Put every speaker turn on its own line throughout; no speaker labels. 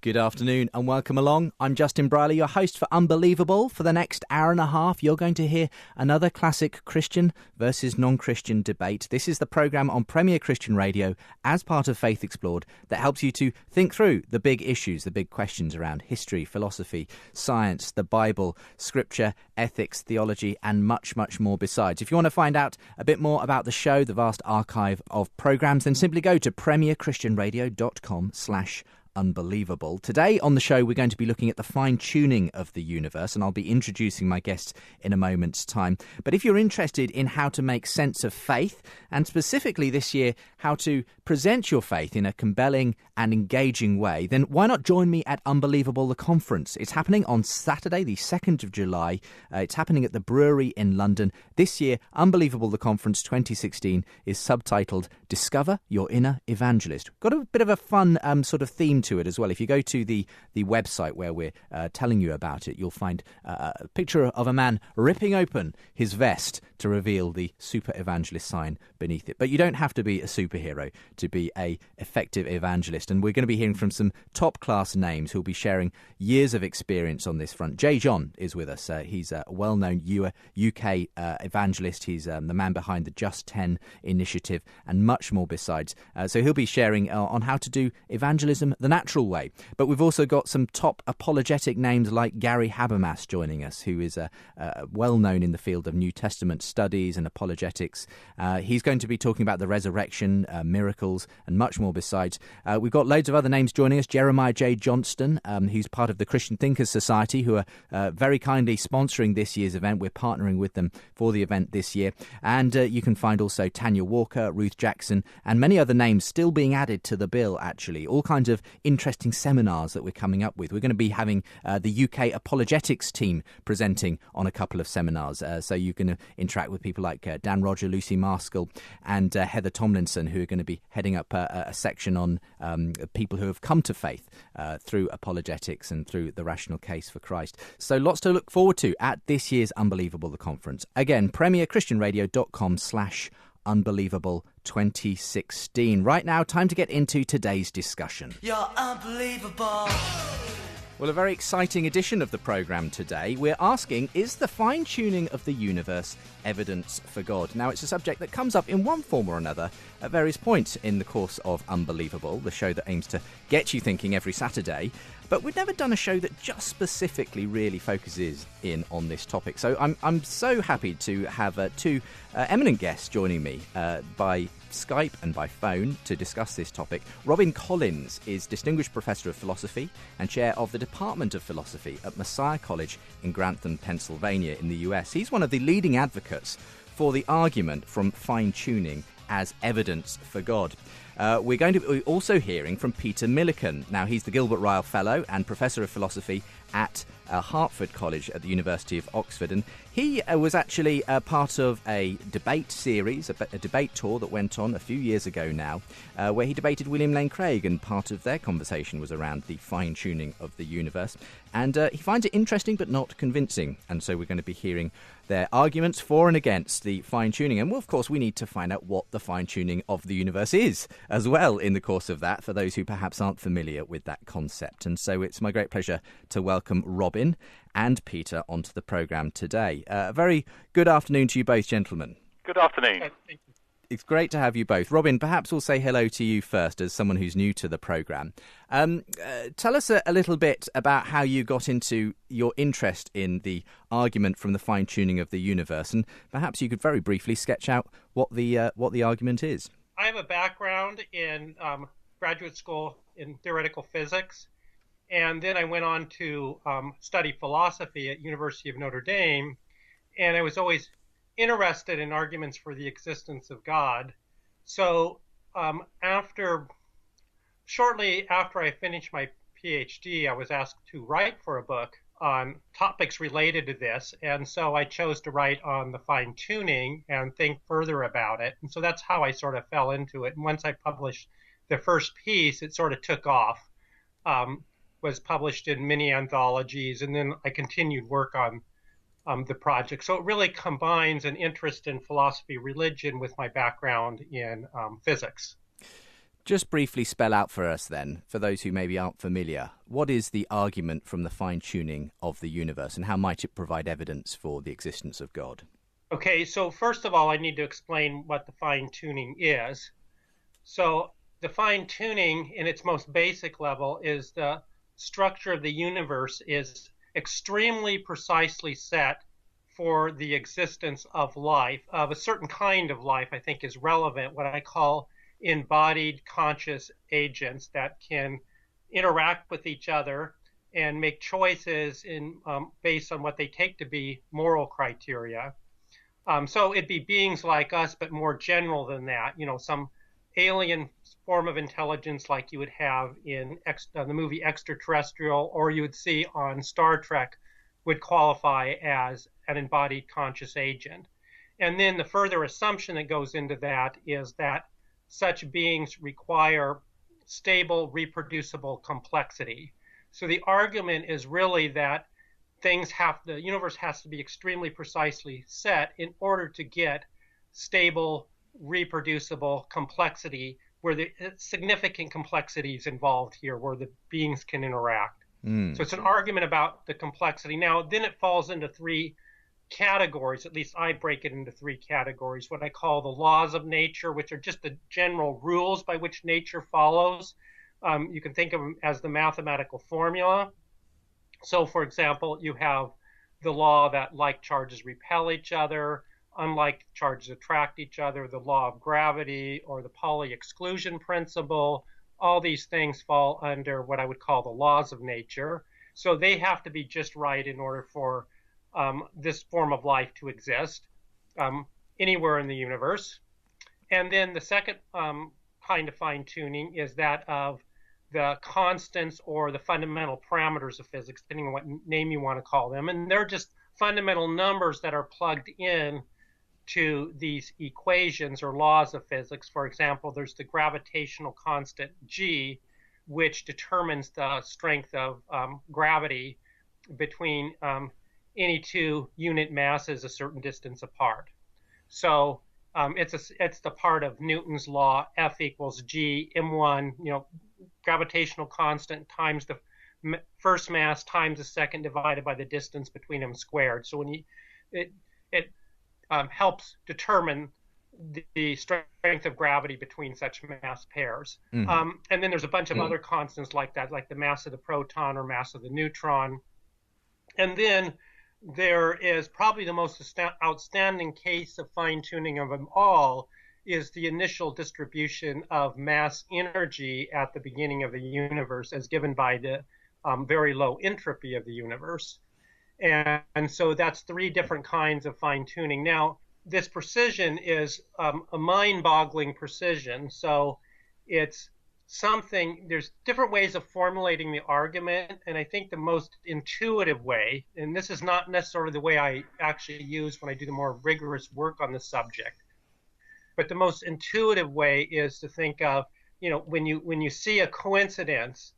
Good afternoon and welcome along. I'm Justin Brierley, your host for Unbelievable. For the next hour and a half, you're going to hear another classic Christian versus non-Christian debate. This is the programme on Premier Christian Radio as part of Faith Explored that helps you to think through the big issues, the big questions around history, philosophy, science, the Bible, scripture, ethics, theology, and much, much more besides. If you want to find out a bit more about the show, the vast archive of programmes, then simply go to premierchristianradio.com/unbelievable. Today on the show, we're going to be looking at the fine-tuning of the universe, and I'll be introducing my guests in a moment's time. But if you're interested in how to make sense of faith, and specifically this year, how to present your faith in a compelling and engaging way, then why not join me at Unbelievable, the conference? It's happening on Saturday, the 2nd of July. It's happening at the Brewery in London. This year, Unbelievable, the conference 2016 is subtitled Discover Your Inner Evangelist. Got a bit of a fun sort of theme to it as well. If you go to the website where we're telling you about it, you'll find a picture of a man ripping open his vest to reveal the super evangelist sign beneath it. But you don't have to be a superhero to be a effective evangelist. And we're going to be hearing from some top class names who'll be sharing years of experience on this front. J. John is with us. He's a well-known UK evangelist. He's the man behind the Just 10 initiative and much more besides. So he'll be sharing on how to do evangelism the natural way. But we've also got some top apologetic names like Gary Habermas joining us, who is well-known in the field of New Testament studies and apologetics. He's going to be talking about the resurrection, miracles, and much more besides. We've got loads of other names joining us. Jeremiah J. Johnston, who's part of the Christian Thinkers Society, who are very kindly sponsoring this year's event. We're partnering with them for the event this year. And you can find also Tanya Walker, Ruth Jackson, and many other names still being added to the bill, actually. All kinds of interesting seminars that we're coming up with. We're going to be having the UK apologetics team presenting on a couple of seminars. So you can interact with people like Dan Roger, Lucy Maskell, and Heather Tomlinson, who are going to be heading up a section on people who have come to faith through apologetics and through the rational case for Christ. So lots to look forward to at this year's Unbelievable, the conference. Again, premierchristianradio.com/Unbelievable 2016. Right now, time to get into today's discussion.
You're unbelievable.
Well, a very exciting edition of the programme today. We're asking, is the fine-tuning of the universe evidence for God? Now, it's a subject that comes up in one form or another at various points in the course of Unbelievable, the show that aims to get you thinking every Saturday. But we've never done a show that just specifically really focuses in on this topic. So I'm so happy to have two eminent guests joining me by Skype and by phone to discuss this topic. Robin Collins is Distinguished Professor of Philosophy and Chair of the Department of Philosophy at Messiah College in Grantham, Pennsylvania in the US. He's one of the leading advocates for the argument from fine-tuning as evidence for God. We're going to be also hearing from Peter Millican. Now, he's the Gilbert Ryle Fellow and Professor of Philosophy at Hertford College at the University of Oxford. And he was actually part of a debate series, a debate tour that went on a few years ago now, where he debated William Lane Craig, and part of their conversation was around the fine-tuning of the universe. And he finds it interesting but not convincing. And so we're going to be hearing their arguments for and against the fine-tuning. And, well, of course, we need to find out what the fine-tuning of the universe is as well in the course of that, for those who perhaps aren't familiar with that concept. And so it's my great pleasure to welcome Robin and Peter onto the programme today. A very good afternoon to you both, gentlemen.
Good afternoon.
Thank you.
It's great to have you both. Robin, perhaps we'll say hello to you first as someone who's new to the programme. Tell us a little bit about how you got into your interest in the argument from the fine-tuning of the universe, and perhaps you could very briefly sketch out what the argument is.
I have a background in graduate school in theoretical physics, and then I went on to study philosophy at University of Notre Dame, and I was always interested in arguments for the existence of God. So shortly after I finished my PhD, I was asked to write for a book on topics related to this. And so I chose to write on the fine-tuning and think further about it. And so that's how I sort of fell into it. And once I published the first piece, it sort of took off, was published in many anthologies, and then I continued work on the project. So it really combines an interest in philosophy, religion with my background in physics.
Just briefly spell out for us then, for those who maybe aren't familiar, what is the argument from the fine-tuning of the universe, and how might it provide evidence for the existence of God?
Okay, so first of all, I need to explain what the fine-tuning is. So the fine-tuning in its most basic level is the structure of the universe is extremely precisely set for the existence of life, of a certain kind of life, I think is relevant, what I call embodied conscious agents that can interact with each other and make choices based on what they take to be moral criteria. So it'd be beings like us, but more general than that, some alien form of intelligence like you would have in the movie Extraterrestrial, or you would see on Star Trek, would qualify as an embodied conscious agent. And then the further assumption that goes into that is that such beings require stable, reproducible complexity. So the argument is really that the universe has to be extremely precisely set in order to get stable, reproducible complexity, where the significant complexities involved here, where the beings can interact. So it's an argument about the complexity. Now, then it falls into three categories, at least I break it into three categories, what I call the laws of nature, which are just the general rules by which nature follows. You can think of them as the mathematical formula. So, for example, you have the law that like charges repel each other, unlike charges attract each other, the law of gravity, or the Pauli exclusion principle. All these things fall under what I would call the laws of nature. So they have to be just right in order for this form of life to exist anywhere in the universe. And then the second kind of fine-tuning is that of the constants or the fundamental parameters of physics, depending on what name you want to call them. And they're just fundamental numbers that are plugged in to these equations or laws of physics. For example, there's the gravitational constant G, which determines the strength of gravity between any two unit masses a certain distance apart. So it's the part of Newton's law, F equals G, M1, gravitational constant times the first mass times the second divided by the distance between them squared. So when it helps determine the strength of gravity between such mass pairs. And then there's a bunch of other constants like that, like the mass of the proton or mass of the neutron. And then there is probably the most outstanding case of fine-tuning of them all is the initial distribution of mass energy at the beginning of the universe as given by the very low entropy of the universe. And so that's three different kinds of fine-tuning. Now, this precision is a mind-boggling precision. So it's there's different ways of formulating the argument, and I think the most intuitive way, and this is not necessarily the way I actually use when I do the more rigorous work on the subject, but the most intuitive way is to think of, when you see a coincidence,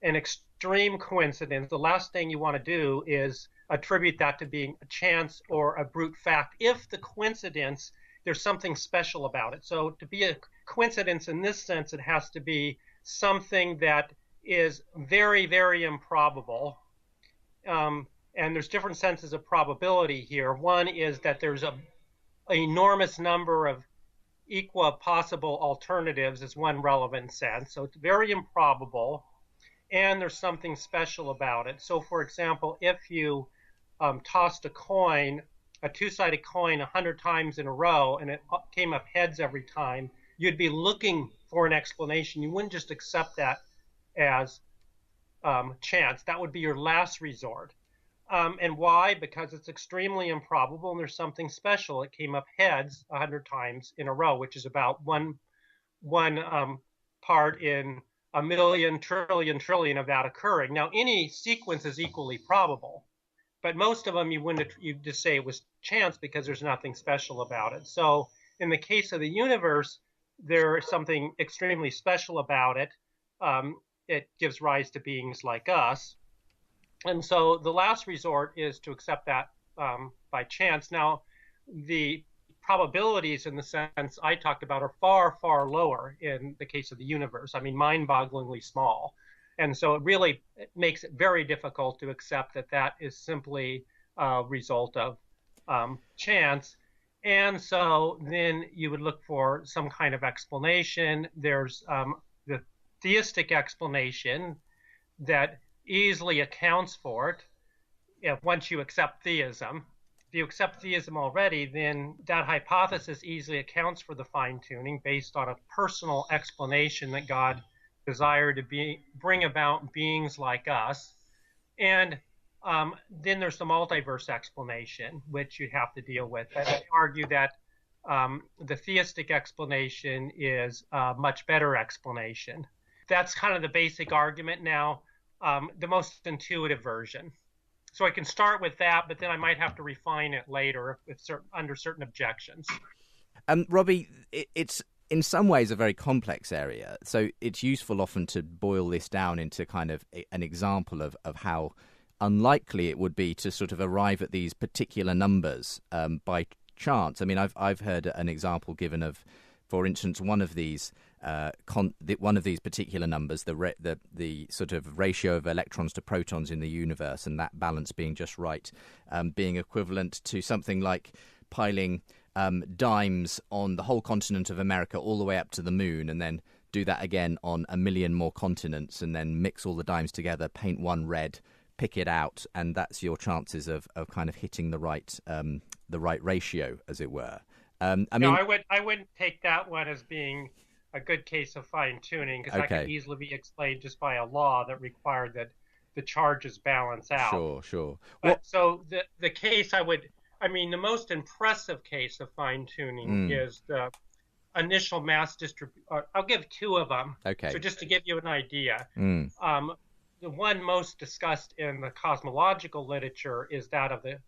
an extreme coincidence, the last thing you want to do is attribute that to being a chance or a brute fact. If the coincidence, there's something special about it. So to be a coincidence in this sense, it has to be something that is very, very improbable. And there's different senses of probability here. One is that there's an enormous number of equal possible alternatives is one relevant sense. So it's very improbable, and there's something special about it. So, for example, if you tossed a two-sided coin 100 times in a row, and it came up heads every time, you'd be looking for an explanation. You wouldn't just accept that as chance. That would be your last resort. And why? Because it's extremely improbable, and there's something special. It came up heads 100 times in a row, which is about one part in a million, trillion of that occurring. Now, any sequence is equally probable, but most of them you just say it was chance because there's nothing special about it. So in the case of the universe, there's something extremely special about it. It gives rise to beings like us. And so the last resort is to accept that by chance. Now, the probabilities in the sense I talked about are far, far lower in the case of the universe. I mean, mind-bogglingly small. And so it makes it very difficult to accept that that is simply a result of chance. And so then you would look for some kind of explanation. There's the theistic explanation that easily accounts for it once you accept theism. If you accept theism already, then that hypothesis easily accounts for the fine-tuning based on a personal explanation that God desired to bring about beings like us. And then there's the multiverse explanation, which you have to deal with. I argue that the theistic explanation is a much better explanation. That's kind of the basic argument. Now, the most intuitive version. So I can start with that, but then I might have to refine it later under certain objections.
Robbie, it's in some ways a very complex area. So it's useful often to boil this down into kind of an example of how unlikely it would be to sort of arrive at these particular numbers by chance. I mean, I've heard an example given of, for instance, one of these particular numbers, the sort of ratio of electrons to protons in the universe, and that balance being just right, being equivalent to something like piling dimes on the whole continent of America all the way up to the moon, and then do that again on a million more continents, and then mix all the dimes together, paint one red, pick it out, and that's your chances of kind of hitting the right ratio, as it were.
I wouldn't take that one as being a good case of fine-tuning, because that could easily be explained just by a law that required that the charges balance out.
Sure.
But so the case the most impressive case of fine-tuning is the initial mass distribution. I'll give two of them.
Okay.
So just to give you an idea, the one most discussed in the cosmological literature is that of the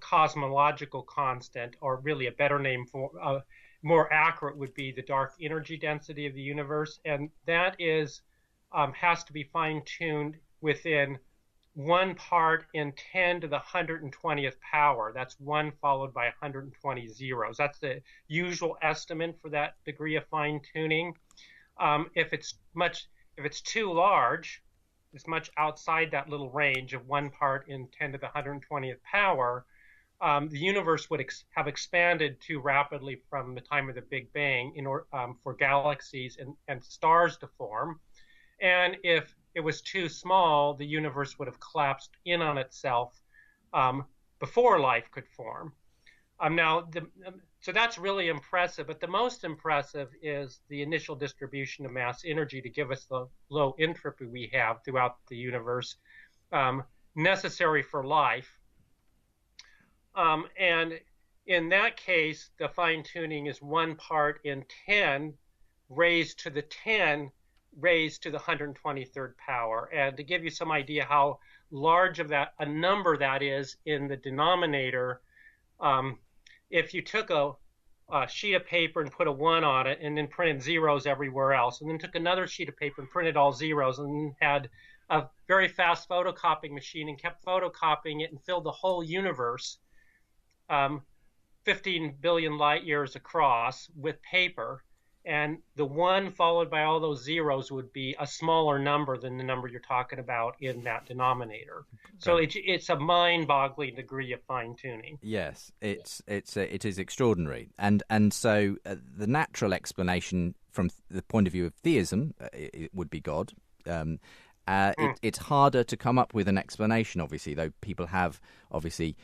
cosmological constant, or really a better name for more accurate would be the dark energy density of the universe, and that is has to be fine-tuned within 1 part in 10 to the 120th power. That's 1 followed by 120 zeros. That's the usual estimate for that degree of fine-tuning. If it's too large, it's much outside that little range of 1 part in 10 to the 120th power, the universe would have expanded too rapidly from the time of the Big Bang for galaxies and stars to form. And if it was too small, the universe would have collapsed in on itself before life could form. So that's really impressive, but the most impressive is the initial distribution of mass energy to give us the low entropy we have throughout the universe necessary for life. And in that case, the fine-tuning is 1 part in 10 raised to the 10 raised to the 123rd power. And to give you some idea how large of a number that is in the denominator, if you took a sheet of paper and put a 1 on it and then printed zeros everywhere else, and then took another sheet of paper and printed all zeros, and had a very fast photocopying machine and kept photocopying it and filled the whole universe 15 billion light years across with paper, and the 1 followed by all those zeros would be a smaller number than the number you're talking about in that denominator. So it's a mind-boggling degree of fine-tuning.
Yes, it is extraordinary, and so the natural explanation from the point of view of theism it would be God. It's harder to come up with an explanation, obviously, though people have obviously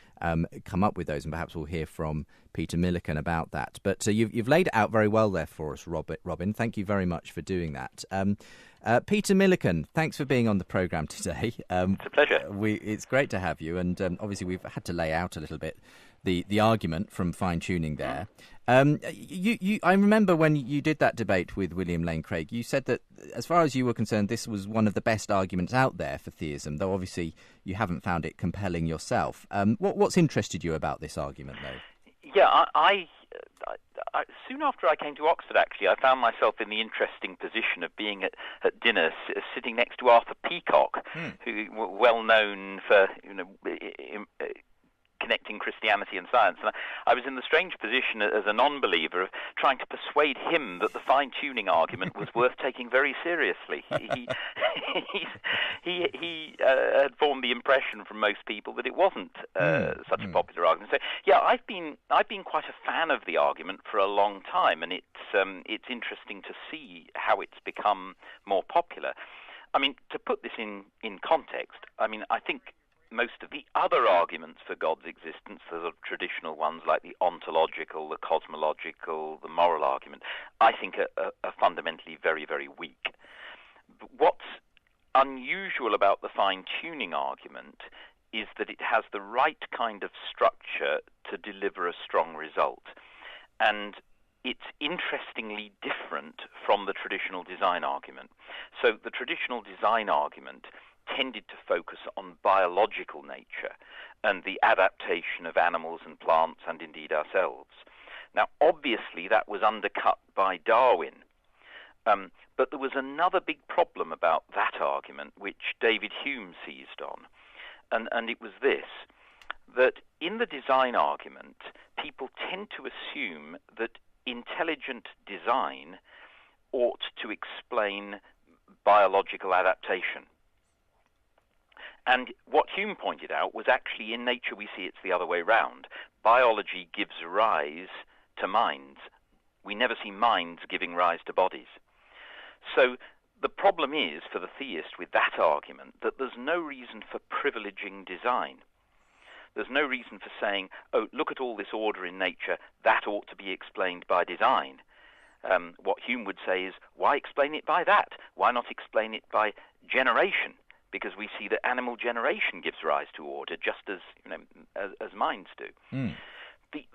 come up with those, and perhaps we'll hear from Peter Millican about that. But you've laid it out very well there for us, Robin. Thank you very much for doing that. Peter Millican, thanks for being on the programme today.
It's a pleasure.
It's great to have you, and obviously we've had to lay out a little bit the argument from fine-tuning there. I remember when you did that debate with William Lane Craig, you said that, as far as you were concerned, this was one of the best arguments out there for theism, though obviously you haven't found it compelling yourself. What's interested you about this argument, though?
Yeah, I soon after I came to Oxford, actually, I found myself in the interesting position of being at dinner, sitting next to Arthur Peacock, who were well known for connecting Christianity and science. And I was in the strange position as a non-believer of trying to persuade him that the fine-tuning argument was worth taking very seriously. He had formed the impression from most people that it wasn't such a popular argument. So yeah, I've been quite a fan of the argument for a long time, and it's interesting to see how it's become more popular. I mean, to put this in context, I mean, I think most of the other arguments for God's existence, the sort of traditional ones like the ontological, the cosmological, the moral argument, I think are fundamentally very, very weak. But what's unusual about the fine-tuning argument is that it has the right kind of structure to deliver a strong result. And it's interestingly different from the traditional design argument. So the traditional design argument tended to focus on biological nature and the adaptation of animals and plants and indeed ourselves. Now, obviously, that was undercut by Darwin. But there was another big problem about that argument, which David Hume seized on, and it was this, that in the design argument, people tend to assume that intelligent design ought to explain biological adaptation. And what Hume pointed out was actually in nature we see it's the other way round. Biology gives rise to minds. We never see minds giving rise to bodies. So the problem is, for the theist with that argument, that there's no reason for privileging design. There's no reason for saying, oh, look at all this order in nature, that ought to be explained by design. What Hume would say is, why explain it by that? Why not explain it by generation? Because we see that animal generation gives rise to order, just as as minds do.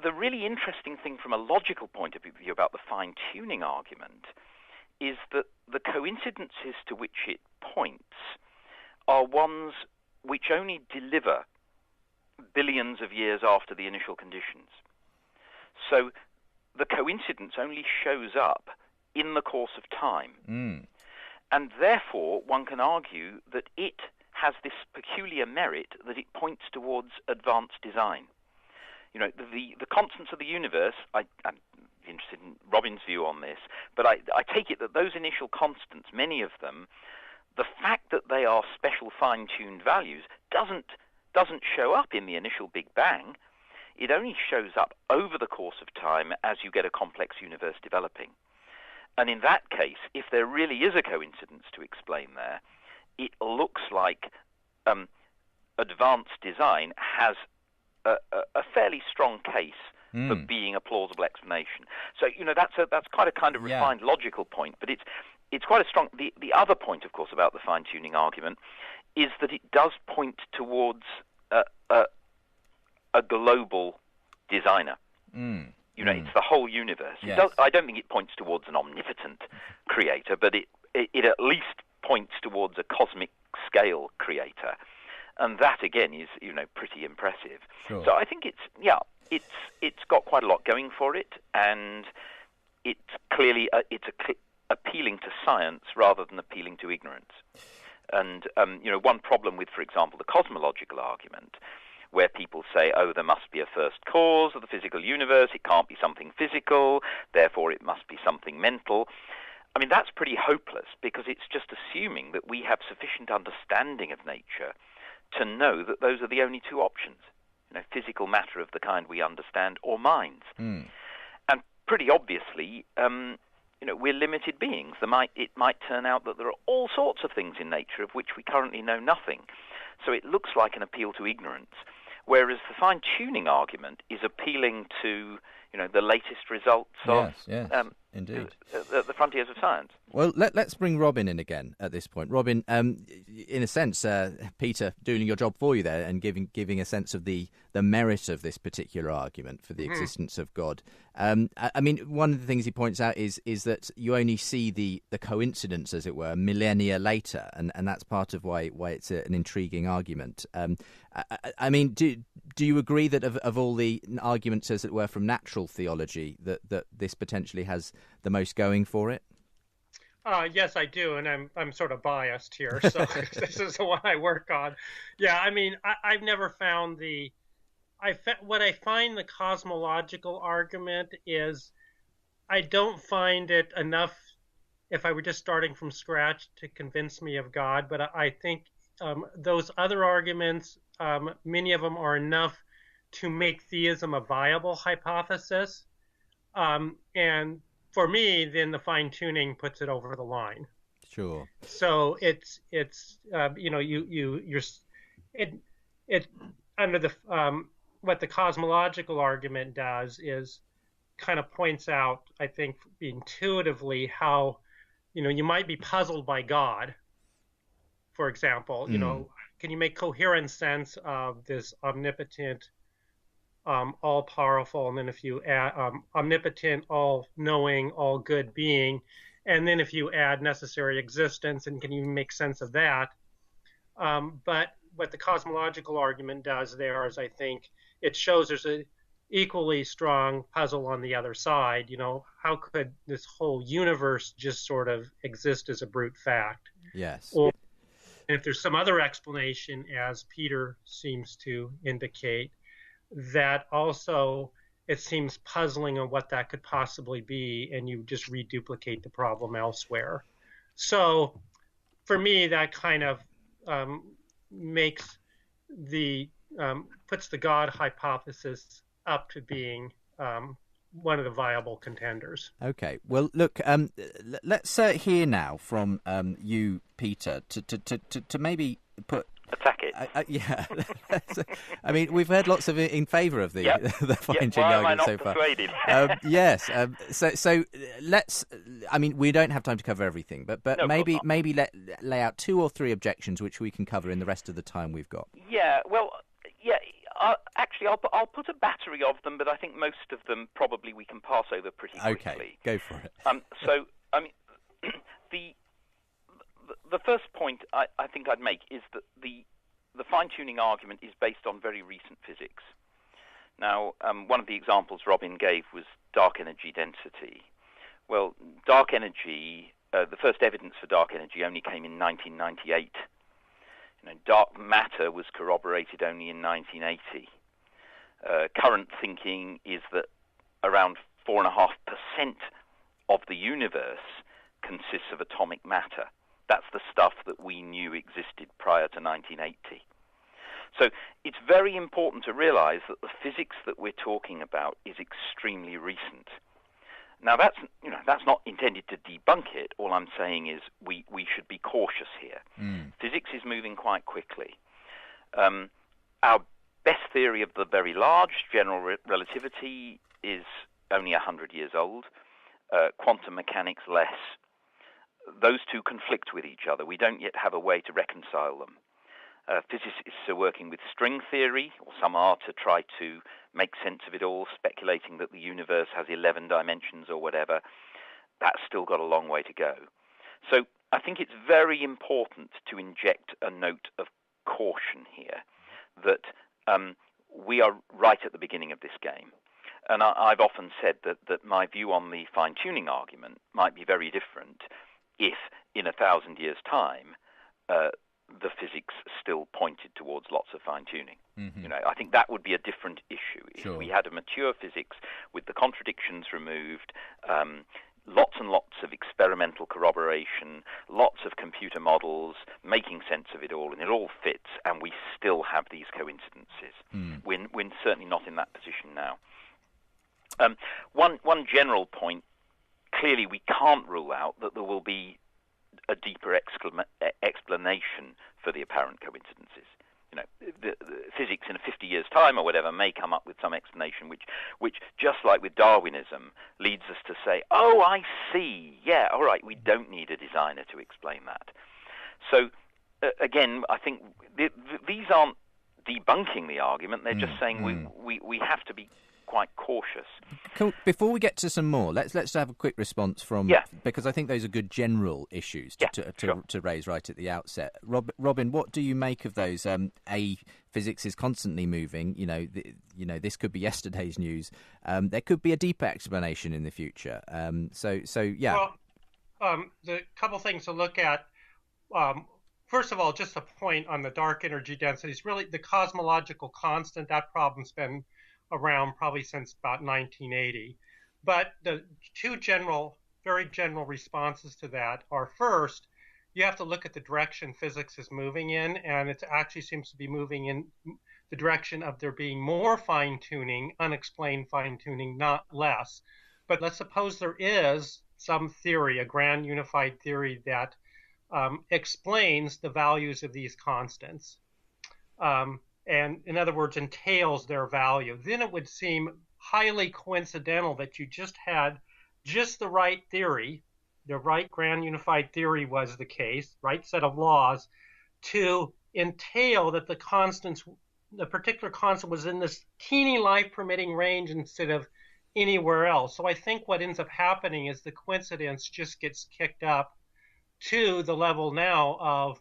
The really interesting thing from a logical point of view about the fine-tuning argument is that the coincidences to which it points are ones which only deliver billions of years after the initial conditions. So the coincidence only shows up in the course of time. And therefore, one can argue that it has this peculiar merit that it points towards advanced design. The constants of the universe, I'm interested in Robin's view on this, but I take it that those initial constants, many of them, the fact that they are special fine-tuned values doesn't show up in the initial Big Bang. It only shows up over the course of time as you get a complex universe developing. And in that case, if there really is a coincidence to explain there, it looks like advanced design has a fairly strong case for being a plausible explanation. So, that's quite a kind of refined logical point, but it's quite a strong... The other point, of course, about the fine-tuning argument is that it does point towards a global designer. It's the whole universe.
Yes.
I don't think it points towards an omnipotent creator, but it at least points towards a cosmic scale creator. And that, again, is, pretty impressive.
Sure.
So I think it's got quite a lot going for it, and it's clearly appealing to science rather than appealing to ignorance. And, one problem with, for example, the cosmological argument, where people say, oh, there must be a first cause of the physical universe, it can't be something physical, therefore it must be something mental. I mean, that's pretty hopeless, because it's just assuming that we have sufficient understanding of nature to know that those are the only two options, physical matter of the kind we understand or minds. And pretty obviously, we're limited beings. It might turn out that there are all sorts of things in nature of which we currently know nothing. So it looks like an appeal to ignorance, whereas the fine-tuning argument is appealing to, the latest results of
indeed.
The frontiers of science.
Well, let's bring Robin in again at this point. Robin, in a sense, Peter doing your job for you there and giving a sense of the merit of this particular argument for the existence of God. I mean, one of the things he points out is that you only see the coincidence, as it were, millennia later, and that's part of why it's an intriguing argument. I mean, do you agree that of all the arguments, as it were, from natural theology, that this potentially has the most going for it?
Yes, I do, and I'm sort of biased here, so this is the one I work on. Yeah, I mean, I've never found the what I find the cosmological argument is I don't find it enough if I were just starting from scratch to convince me of God, but I think those other arguments, many of them are enough to make theism a viable hypothesis. And for me, then the fine tuning puts it over the line.
Sure.
So it's you're it under the what the cosmological argument does is kind of points out, I think, intuitively how you might be puzzled by God. For example, can you make coherent sense of this omnipotent, all-powerful, and then if you add omnipotent, all-knowing, all-good being, and then if you add necessary existence, and can you make sense of that? But what the cosmological argument does there is, I think, it shows there's an equally strong puzzle on the other side. How could this whole universe just sort of exist as a brute fact?
Yes.
Or if there's some other explanation, as Peter seems to indicate, that also it seems puzzling on what that could possibly be, and you just reduplicate the problem elsewhere. So for me, that kind of makes puts the God hypothesis up to being one of the viable contenders.
Okay. Well, look, let's hear now from you, Peter, to maybe put...
Attack it.
Yeah. I mean, we've heard lots of it in favour of the the fine-tuning argument so far. Yes. So let's. I mean, we don't have time to cover everything, but
no,
maybe lay out 2 or 3 objections which we can cover in the rest of the time we've got.
Yeah. Well. Yeah. Actually, I'll put a battery of them, but I think most of them probably we can pass over pretty quickly.
Okay. Go for it.
So I mean, the first point I think I'd make is that the fine-tuning argument is based on very recent physics. Now, one of the examples Robin gave was dark energy density. Well, dark energy, the first evidence for dark energy only came in 1998. Dark matter was corroborated only in 1980. Current thinking is that around 4.5% of the universe consists of atomic matter. That's the stuff that we knew existed prior to 1980. So it's very important to realize that the physics that we're talking about is extremely recent. Now that's not intended to debunk it. All I'm saying is we should be cautious here. Physics is moving quite quickly. Our best theory of the very large, general relativity, is only 100 years old. Quantum mechanics less. Those two conflict with each other. We don't yet have a way to reconcile them. Physicists are working with string theory, or some are, to try to make sense of it all, speculating that the universe has 11 dimensions or whatever. That's still got a long way to go. So I think it's very important to inject a note of caution here, that we are right at the beginning of this game. And I've often said that my view on the fine-tuning argument might be very different if, in 1,000 years' time, the physics still pointed towards lots of fine-tuning. Mm-hmm. I think that would be a different issue.
Sure.
If we had a mature physics with the contradictions removed, lots and lots of experimental corroboration, lots of computer models, making sense of it all, and it all fits, and we still have these coincidences. We're certainly not in that position now. One general point, clearly we can't rule out that there will be a deeper explanation for the apparent coincidences. The physics in 50 years' time or whatever may come up with some explanation which, just like with Darwinism, leads us to say, oh, I see, yeah, all right, we don't need a designer to explain that. So, again, I think these aren't debunking the argument, they're just saying we have to be quite cautious.
Before we get to some more, let's have a quick response from because I think those are good general issues to raise right at the outset. Robin, what do you make of those? Physics is constantly moving. This could be yesterday's news. There could be a deeper explanation in the future. So yeah.
Well, the couple things to look at. first of all, just a point on the dark energy densities. Really, the cosmological constant, that problem's been around probably since about 1980. But the two very general responses to that are, first, you have to look at the direction physics is moving in, and it actually seems to be moving in the direction of there being more fine-tuning, unexplained fine-tuning, not less. But let's suppose there is some theory, a grand unified theory that explains the values of these constants, and in other words, entails their value. Then it would seem highly coincidental that you just had just the right theory, the right grand unified theory was the case, right set of laws, to entail that the particular constant was in this teeny life-permitting range instead of anywhere else. So I think what ends up happening is the coincidence just gets kicked up to the level now of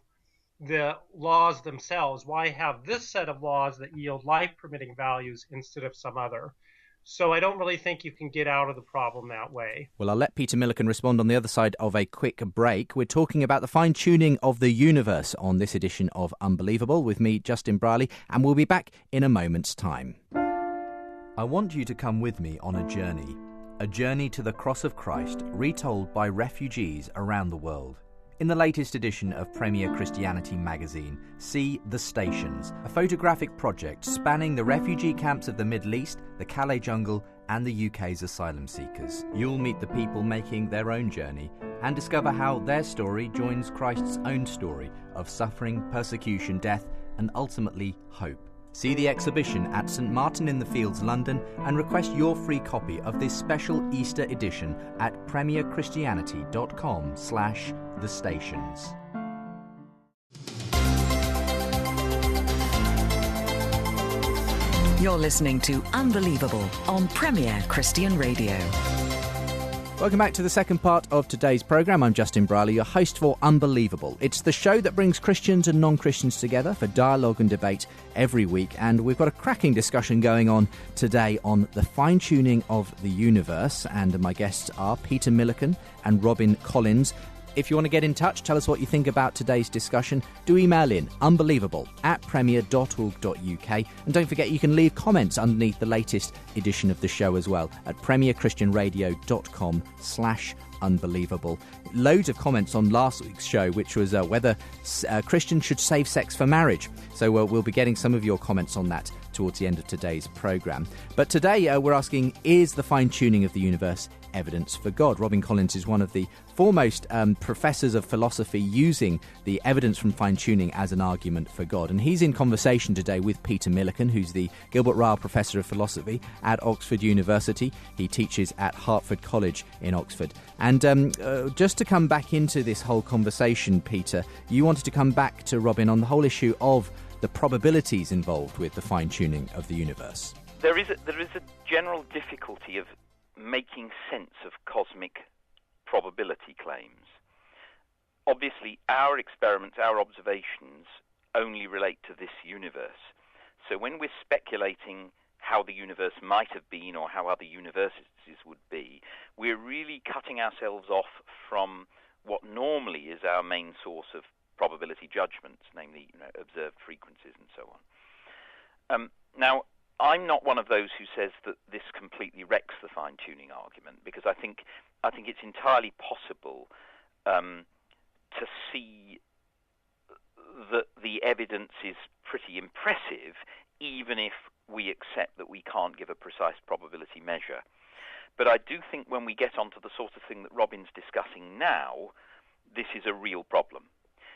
the laws themselves. Why have this set of laws that yield life-permitting values instead of some other? So I don't really think you can get out of the problem that way.
Well, I'll let Peter Millican respond on the other side of a quick break. We're talking about the fine-tuning of the universe on this edition of Unbelievable with me, Justin Brierley, and we'll be back in a moment's time. I want you to come with me on a journey to the cross of Christ, retold by refugees around the world. In the latest edition of Premier Christianity magazine, see The Stations, a photographic project spanning the refugee camps of the Middle East, the Calais jungle, and the UK's asylum seekers. You'll meet the people making their own journey and discover how their story joins Christ's own story of suffering, persecution, death, and ultimately hope. See the exhibition at St Martin in the Fields, London, and request your free copy of this special Easter edition at premierchristianity.com/The Stations.
You're listening to Unbelievable on Premier Christian Radio.
Welcome back to the second part of today's programme. I'm Justin Brierley, your host for Unbelievable. It's the show that brings Christians and non-Christians together for dialogue and debate every week. And we've got a cracking discussion going on today on the fine-tuning of the universe. And my guests are Peter Millican and Robin Collins. If you want to get in touch, tell us what you think about today's discussion, do email in unbelievable@premier.org.uk. And don't forget you can leave comments underneath the latest edition of the show as well at premierchristianradio.com/unbelievable. Loads of comments on last week's show, which was whether Christians should save sex for marriage. So we'll be getting some of your comments on that towards the end of today's programme. But today we're asking, is the fine-tuning of the universe evidence for God? Robin Collins is one of the foremost professors of philosophy using the evidence from fine-tuning as an argument for God. And he's in conversation today with Peter Millican, who's the Gilbert Ryle Professor of Philosophy at Oxford University. He teaches at Hertford College in Oxford. And just to come back into this whole conversation, Peter, you wanted to come back to Robin on the whole issue of the probabilities involved with the fine-tuning of the universe.
There is a general difficulty of making sense of cosmic probability claims. Obviously, our experiments, our observations only relate to this universe. So when we're speculating how the universe might have been or how other universes would be, we're really cutting ourselves off from what normally is our main source of probability judgments, namely observed frequencies and so on. Now, I'm not one of those who says that this completely wrecks the fine-tuning argument, because I think it's entirely possible to see that the evidence is pretty impressive, even if we accept that we can't give a precise probability measure. But I do think when we get onto the sort of thing that Robin's discussing now, this is a real problem.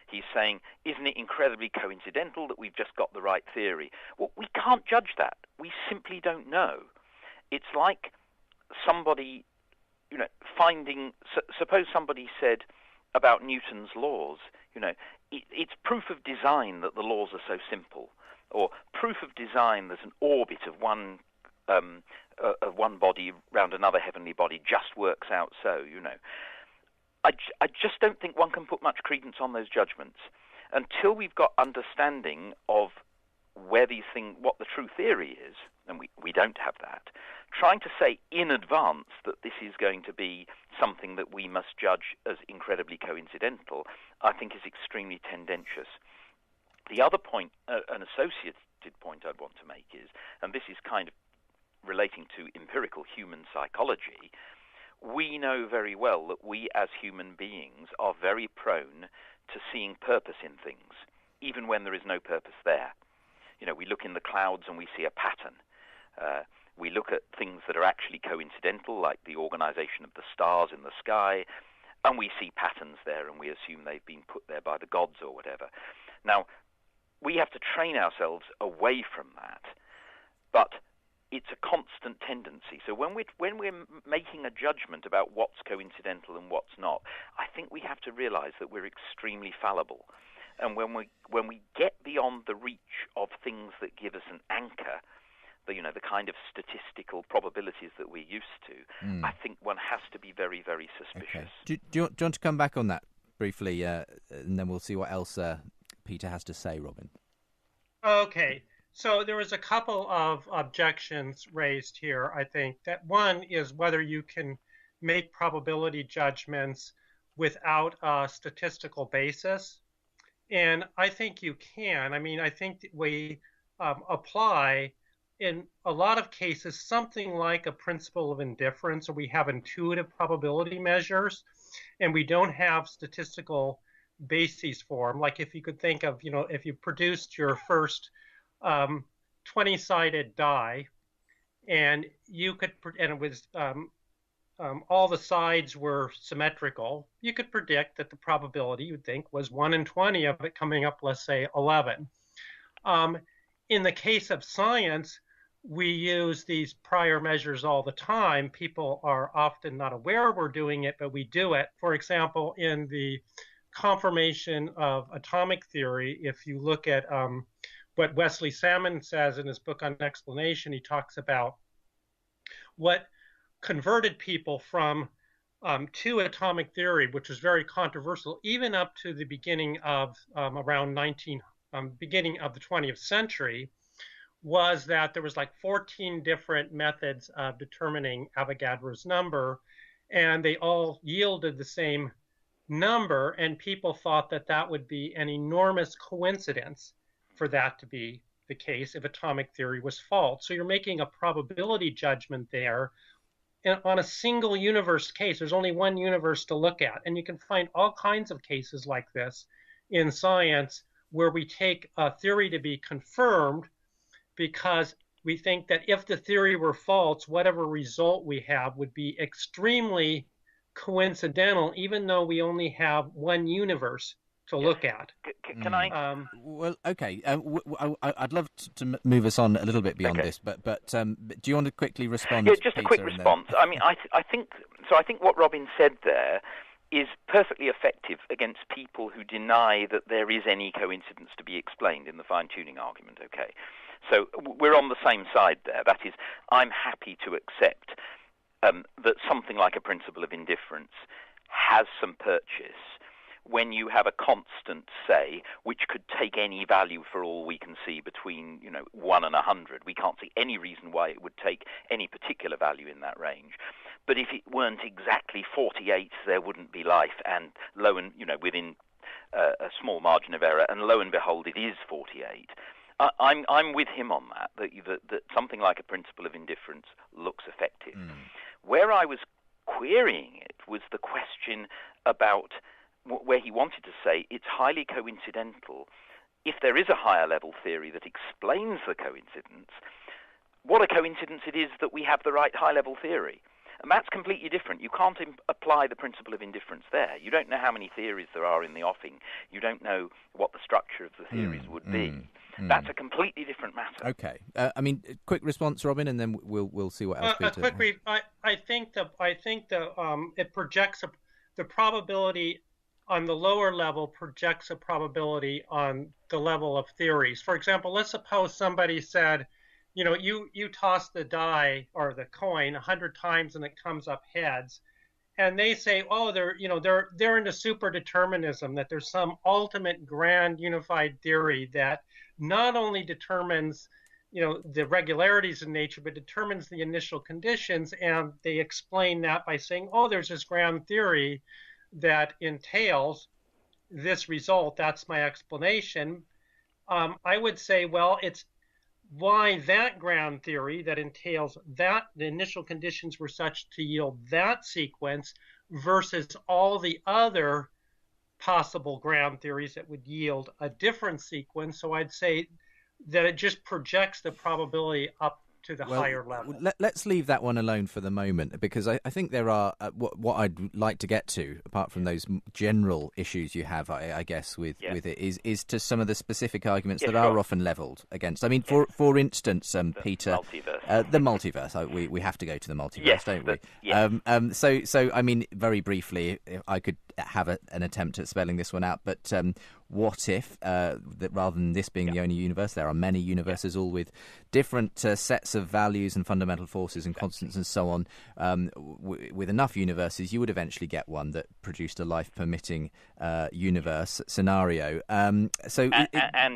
He's saying, isn't it incredibly coincidental that we've just got the right theory? Well, we can't judge that. We simply don't know. It's like somebody, suppose somebody said about Newton's laws, it's proof of design that the laws are so simple, or proof of design that an orbit of one body around another heavenly body just works out so, I just don't think one can put much credence on those judgments until we've got understanding of where these things, what the true theory is, and we don't have that, trying to say in advance that this is going to be something that we must judge as incredibly coincidental, I think is extremely tendentious. The other point, an associated point I'd want to make is, and this is kind of relating to empirical human psychology, we know very well that we as human beings are very prone to seeing purpose in things, even when there is no purpose there. You know, we look in the clouds and we see a pattern. We look at things that are actually coincidental, like the organization of the stars in the sky, and we see patterns there and we assume they've been put there by the gods or whatever. Now, we have to train ourselves away from that, but it's a constant tendency. So when we're making a judgment about what's coincidental and what's not, I think we have to realize that we're extremely fallible. And when we get beyond the reach of things that give us an anchor, the kind of statistical probabilities that we're used to, I think one has to be very, very suspicious.
Okay. Do you want to come back on that briefly, and then we'll see what else Peter has to say, Robin?
Okay. So there was a couple of objections raised here, I think. That one is whether you can make probability judgments without a statistical basis. And I think you can. I mean, I think that we apply, in a lot of cases, something like a principle of indifference, or we have intuitive probability measures, and we don't have statistical bases for them. Like if you could think of, if you produced your first 20-sided die, and it was all the sides were symmetrical, you could predict that the probability, you'd think, was 1 in 20 of it coming up, let's say, 11. In the case of science, we use these prior measures all the time. People are often not aware we're doing it, but we do it. For example, in the confirmation of atomic theory, if you look at what Wesley Salmon says in his book on explanation, he talks about what converted people from to atomic theory, which was very controversial, even up to the beginning of beginning of the 20th century, was that there was like 14 different methods of determining Avogadro's number, and they all yielded the same number, and people thought that that would be an enormous coincidence for that to be the case if atomic theory was false. So you're making a probability judgment there. And on a single universe case, there's only one universe to look at. And you can find all kinds of cases like this in science where we take a theory to be confirmed because we think that if the theory were false, whatever result we have would be extremely coincidental, even though we only have one universe to look at.
Can I?
Well, okay. I'd love to move us on a little bit beyond this, but do you want to quickly respond?
Yeah, just a quick response. I mean, I think what Robin said there is perfectly effective against people who deny that there is any coincidence to be explained in the fine-tuning argument. Okay, so we're on the same side there. That is, I'm happy to accept that something like a principle of indifference has some purchase when you have a constant, say, which could take any value for all we can see between 1 and 100. We can't see any reason why it would take any particular value in that range. But if it weren't exactly 48, there wouldn't be life, and within a small margin of error, and lo and behold, it is 48. I'm with him on that something like a principle of indifference looks effective. Where I was querying it was the question about where he wanted to say it's highly coincidental. If there is a higher level theory that explains the coincidence, what a coincidence it is that we have the right high level theory. And that's completely different. You can't apply the principle of indifference there. You don't know how many theories there are in the offing. You don't know what the structure of the theories would be. That's a completely different matter.
Okay. I mean, quick response, Robin, and then we'll see what else. Peter.
I think it projects the probability on the lower level projects a probability on the level of theories. For example, let's suppose somebody said, you toss the die or the coin 100 times and it comes up heads, and they say, oh, they're into superdeterminism, that there's some ultimate grand unified theory that not only determines, the regularities in nature, but determines the initial conditions. And they explain that by saying, oh, there's this ground theory that entails this result. That's my explanation. I would say, well, it's why that ground theory that entails that the initial conditions were such to yield that sequence versus all the other possible ground theories that would yield a different sequence. So I'd say that it just projects the probability up to the higher level.
Let's leave that one alone for the moment, because I think there are what I'd like to get to, apart from those general issues you have, I guess, with it, is to some of the specific arguments that are often levelled against. I mean, for instance, Peter,
multiverse.
The multiverse. We have to go to the multiverse, don't we? So I mean, very briefly, if I could have an attempt at spelling this one out, but what if, that rather than this being the only universe, there are many universes, all with different sets of values and fundamental forces and constants and so on. With enough universes, you would eventually get one that produced a life-permitting universe scenario. And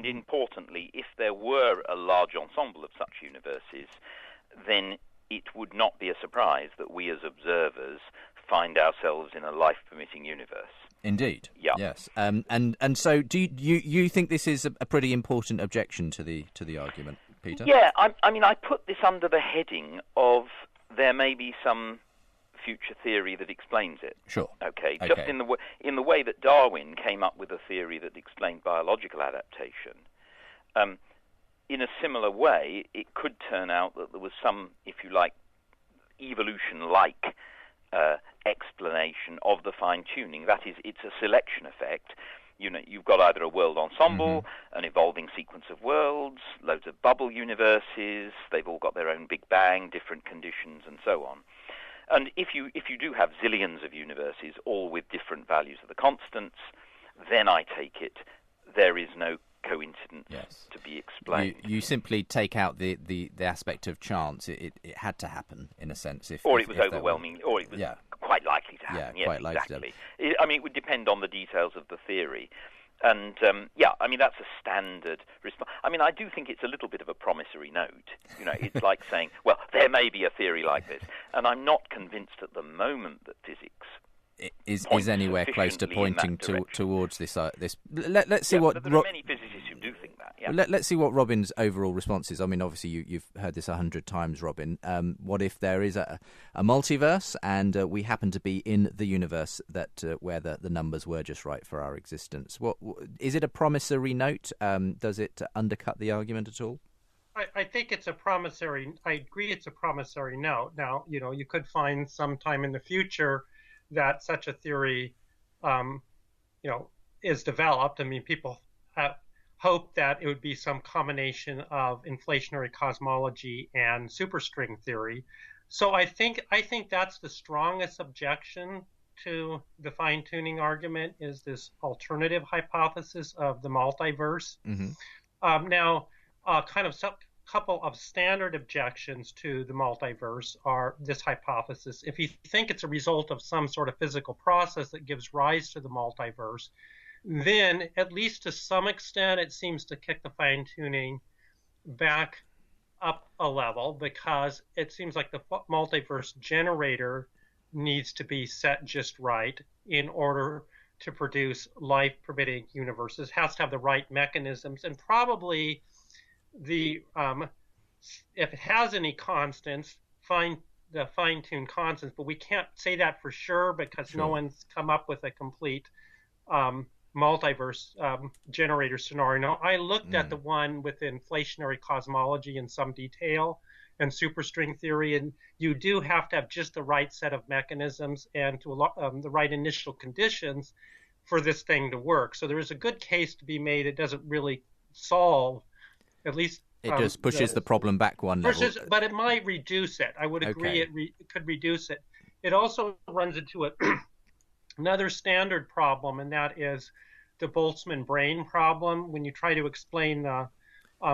importantly, if there were a large ensemble of such universes, then it would not be a surprise that we as observers find ourselves in a life-permitting universe. Indeed. Yeah. Yes. And so, do you think this is a pretty important objection to the argument, Peter? Yeah. I mean, I put this under the heading of there may be some future theory that explains it. Sure. Okay. Just in the way that Darwin came up with a theory that explained biological adaptation. In a similar way, it could turn out that there was some, if you like, evolution-like explanation of the fine-tuning. That is, it's a selection effect. You've got either a world ensemble, an evolving sequence of worlds, loads of bubble universes. They've all got their own Big Bang, different conditions, and so on. And if you do have zillions of universes, all with different values of the constants, then I take it there is no coincidence to be explained. You simply take out the aspect of chance. It had to happen, in a sense. It was overwhelming, or it was quite likely to happen. Yeah, quite exactly. I mean, it would depend on the details of the theory. And, I mean, that's a standard response. I mean, I do think it's a little bit of a promissory note. It's like saying, well, there may be a theory like this. And I'm not convinced at the moment that physics is anywhere close to pointing towards this. Let's see what. But there are many physicists who do think that. Yeah. Let's see what Robin's overall response is. I mean, obviously you've heard this 100 times, Robin. What if there is a multiverse and we happen to be in the universe that where the numbers were just right for our existence? What is it? A promissory note? Does it undercut the argument at all?
I think it's a promissory. I agree, it's a promissory note. Now, you could find sometime in the future that such a theory, is developed. I mean, people hope that it would be some combination of inflationary cosmology and superstring theory. So I think that's the strongest objection to the fine-tuning argument, is this alternative hypothesis of the multiverse. Now, couple of standard objections to the multiverse are this hypothesis. If you think it's a result of some sort of physical process that gives rise to the multiverse, then at least to some extent it seems to kick the fine-tuning back up a level, because it seems like the multiverse generator needs to be set just right in order to produce life-permitting universes. It has to have the right mechanisms, and probably if it has any constants, the fine-tuned constants, but we can't say that for sure because no one's come up with a complete multiverse generator scenario. Now, I looked at the one with inflationary cosmology in some detail and superstring theory, and you do have to have just the right set of mechanisms and the right initial conditions for this thing to work. So there is a good case to be made. It doesn't really solve, at least
it just pushes the problem back one level.
But it might reduce it. I would agree it could reduce it. It also runs into another standard problem, and that is the Boltzmann brain problem. When you try to explain the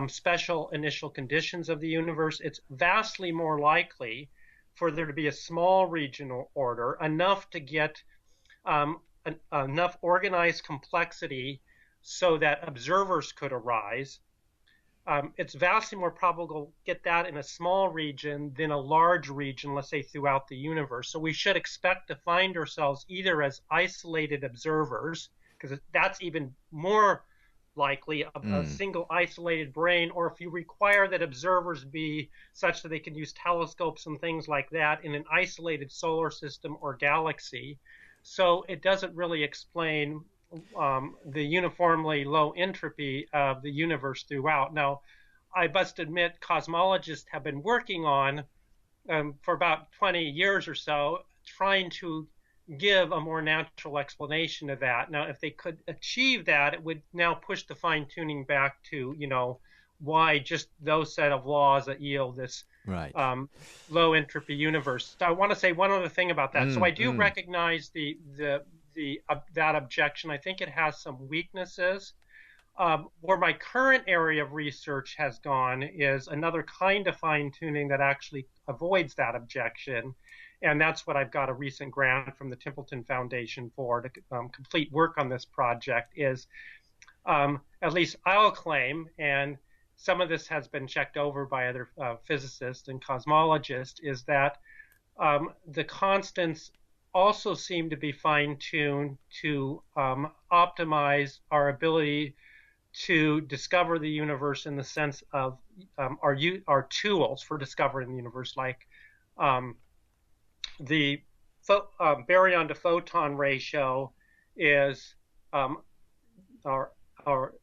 special initial conditions of the universe, it's vastly more likely for there to be a small regional order, enough to get enough organized complexity so that observers could arise, it's vastly more probable to get that in a small region than a large region, let's say throughout the universe. So we should expect to find ourselves either as isolated observers, because that's even more likely a single isolated brain, or if you require that observers be such that they can use telescopes and things like that in an isolated solar system or galaxy. So it doesn't really explain the uniformly low entropy of the universe throughout. Now, I must admit, cosmologists have been working on, for about 20 years or so, trying to give a more natural explanation of that. Now, if they could achieve that, it would now push the fine-tuning back to, why just those set of laws that yield this low entropy universe. So I want to say one other thing about that. So I do recognize that objection. I think it has some weaknesses. Where my current area of research has gone is another kind of fine-tuning that actually avoids that objection. And that's what I've got a recent grant from the Templeton Foundation for to complete work on this project is, at least I'll claim, and some of this has been checked over by other physicists and cosmologists, is that the constants also seem to be fine-tuned to optimize our ability to discover the universe in the sense of our tools for discovering the universe, like the baryon to photon ratio is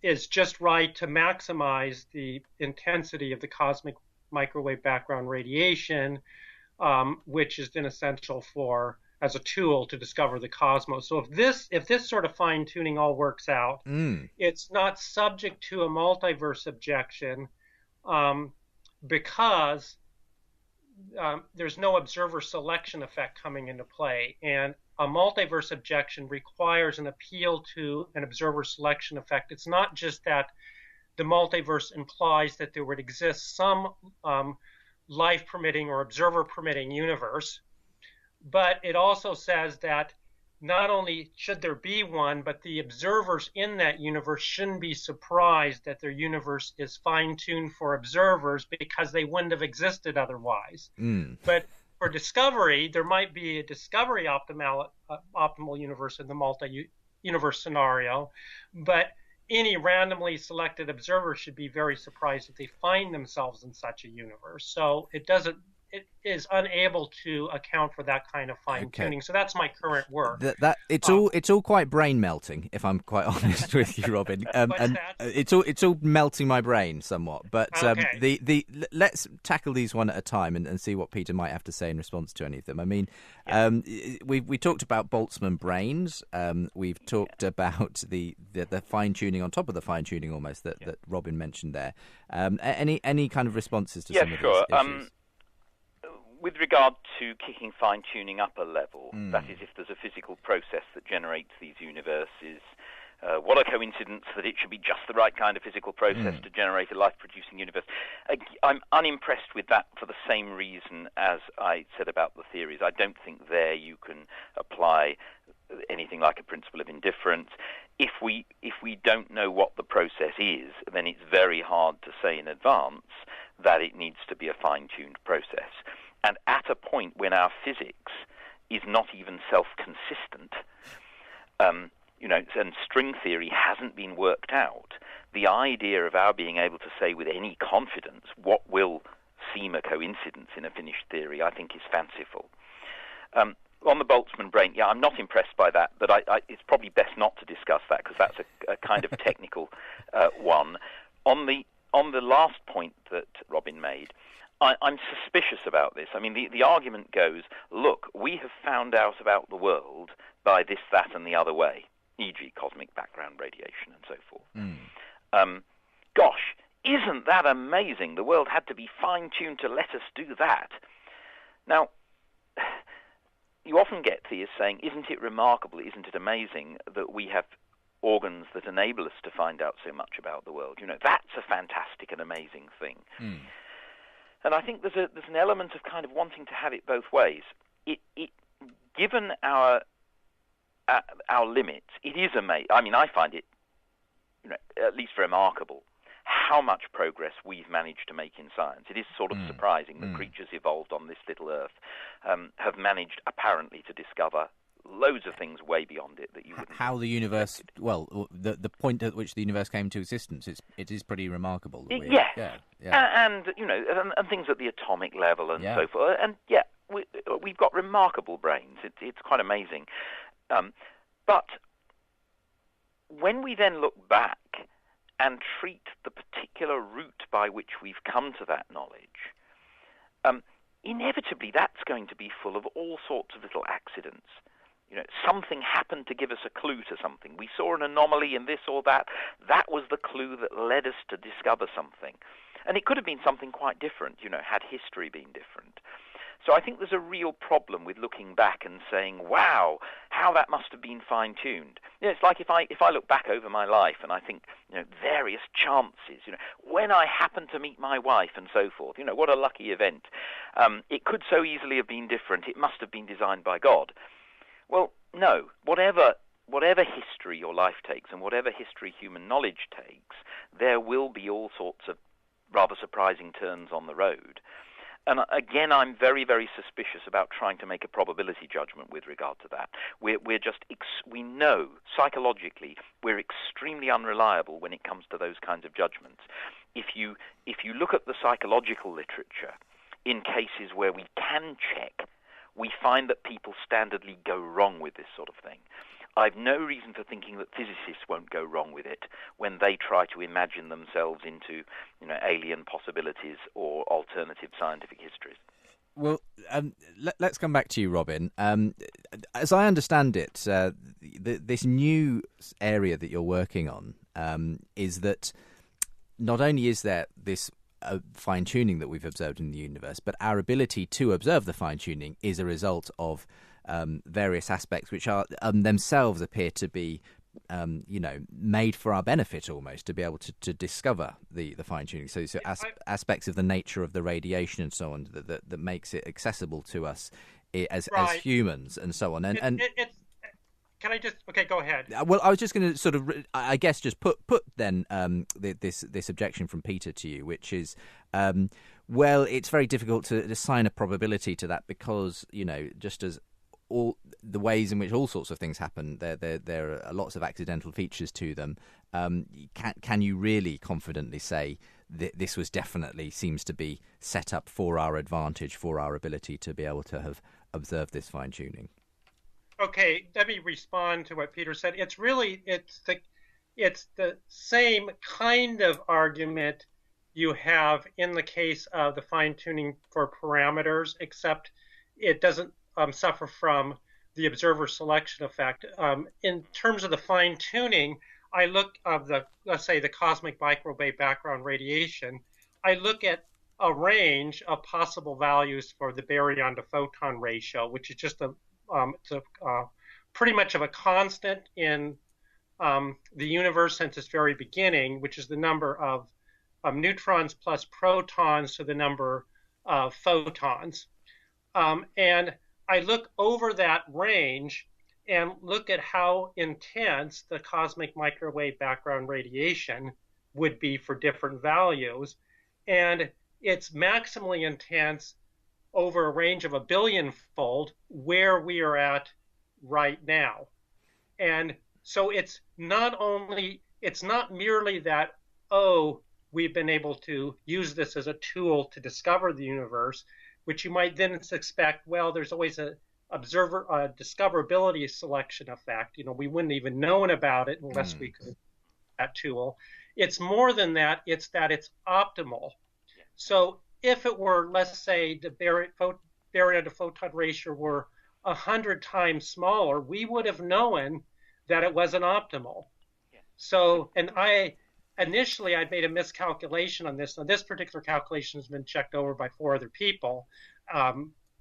is just right to maximize the intensity of the cosmic microwave background radiation, which is then essential as a tool to discover the cosmos. So if this sort of fine tuning all works out, it's not subject to a multiverse objection because there's no observer selection effect coming into play. And a multiverse objection requires an appeal to an observer selection effect. It's not just that the multiverse implies that there would exist some life permitting or observer permitting universe, but it also says that not only should there be one, but the observers in that universe shouldn't be surprised that their universe is fine-tuned for observers because they wouldn't have existed otherwise. But for discovery, there might be a discovery optimal universe in the multi-universe scenario, but any randomly selected observer should be very surprised if they find themselves in such a universe. So it is unable to account for that kind of fine-tuning. Okay. So that's my current work.
It's all quite brain melting, if I'm quite honest with you, Robin. And it's all melting my brain somewhat. But okay. Let's tackle these one at a time and see what Peter might have to say in response to any of them. I mean, we talked about Boltzmann brains. We've talked about the fine-tuning on top of the fine-tuning almost that Robin mentioned there. Any kind of responses to some of these issues?
With regard to kicking fine-tuning up a level, that is, if there's a physical process that generates these universes, what a coincidence that it should be just the right kind of physical process to generate a life-producing universe. I'm unimpressed with that for the same reason as I said about the theories. I don't think there you can apply anything like a principle of indifference. If we don't know what the process is, then it's very hard to say in advance that it needs to be a fine-tuned process. And at a point when our physics is not even self-consistent, and string theory hasn't been worked out, the idea of our being able to say with any confidence what will seem a coincidence in a finished theory, I think is fanciful. On the Boltzmann brain, I'm not impressed by that, but it's probably best not to discuss that because that's a kind of technical one. On the last point that Robin made, I'm suspicious about this. I mean, the argument goes, look, we have found out about the world by this, that, and the other way, e.g. cosmic background radiation and so forth. Gosh, isn't that amazing? The world had to be fine-tuned to let us do that. Now, you often get theists saying, isn't it remarkable, isn't it amazing that we have organs that enable us to find out so much about the world? That's a fantastic and amazing thing. And I think there's an element of kind of wanting to have it both ways. Given our limits, it is amazing. I mean, I find it, at least remarkable how much progress we've managed to make in science. It is sort of surprising that creatures evolved on this little Earth have managed apparently to discover loads of things way beyond it that you wouldn't.
How the universe, well, the point at which the universe came into existence, it is pretty remarkable.
Yeah. And and things at the atomic level and so forth. And we've got remarkable brains. It's quite amazing. But when we then look back and treat the particular route by which we've come to that knowledge, inevitably that's going to be full of all sorts of little accidents. Something happened to give us a clue to something. We saw an anomaly in this or that. That was the clue that led us to discover something. And it could have been something quite different, had history been different. So I think there's a real problem with looking back and saying, wow, how that must have been fine-tuned. It's like if I look back over my life and I think, various chances, when I happened to meet my wife and so forth, what a lucky event. It could so easily have been different. It must have been designed by God. Well, no. Whatever history your life takes and whatever history human knowledge takes, there will be all sorts of rather surprising turns on the road. And again, I'm very, very suspicious about trying to make a probability judgment with regard to that. We know psychologically we're extremely unreliable when it comes to those kinds of judgments. If you look at the psychological literature, in cases where we can check, we find that people standardly go wrong with this sort of thing. I've no reason for thinking that physicists won't go wrong with it when they try to imagine themselves into, alien possibilities or alternative scientific histories.
Well, let's come back to you, Robin. As I understand it, this new area that you're working on is that not only is there this fine-tuning that we've observed in the universe, but our ability to observe the fine-tuning is a result of various aspects which are themselves appear to be made for our benefit almost, to be able to discover the fine-tuning. So aspects of the nature of the radiation and so on that makes it accessible to us as humans and so on.
Can I just... Okay, go ahead.
Well, I was just going to sort of, I guess, just put then this objection from Peter to you, which is, well, it's very difficult to assign a probability to that because, just as all the ways in which all sorts of things happen, there are lots of accidental features to them. Can you really confidently say this was definitely seems to be set up for our advantage, for our ability to be able to have observed this fine-tuning?
Okay, let me respond to what Peter said. It's the same kind of argument you have in the case of the fine-tuning for parameters, except it doesn't suffer from the observer selection effect. In terms of the fine-tuning, I look of let's say the cosmic microwave background radiation, I look at a range of possible values for the baryon to photon ratio, which is just pretty much of a constant in the universe since its very beginning, which is the number of neutrons plus protons to the number of photons. And I look over that range and look at how intense the cosmic microwave background radiation would be for different values. And it's maximally intense over a range of 1 billion-fold where we are at right now. And so it's not merely that, we've been able to use this as a tool to discover the universe, which you might then expect, well, there's always a discoverability selection effect. We wouldn't even known about it unless we could that tool. It's more than that. It's that it's optimal. So if it were, let's say, the baryon to photon ratio were 100 times smaller, we would have known that it wasn't optimal. So, and initially I'd made a miscalculation on this. Now, this particular calculation has been checked over by 4 other people,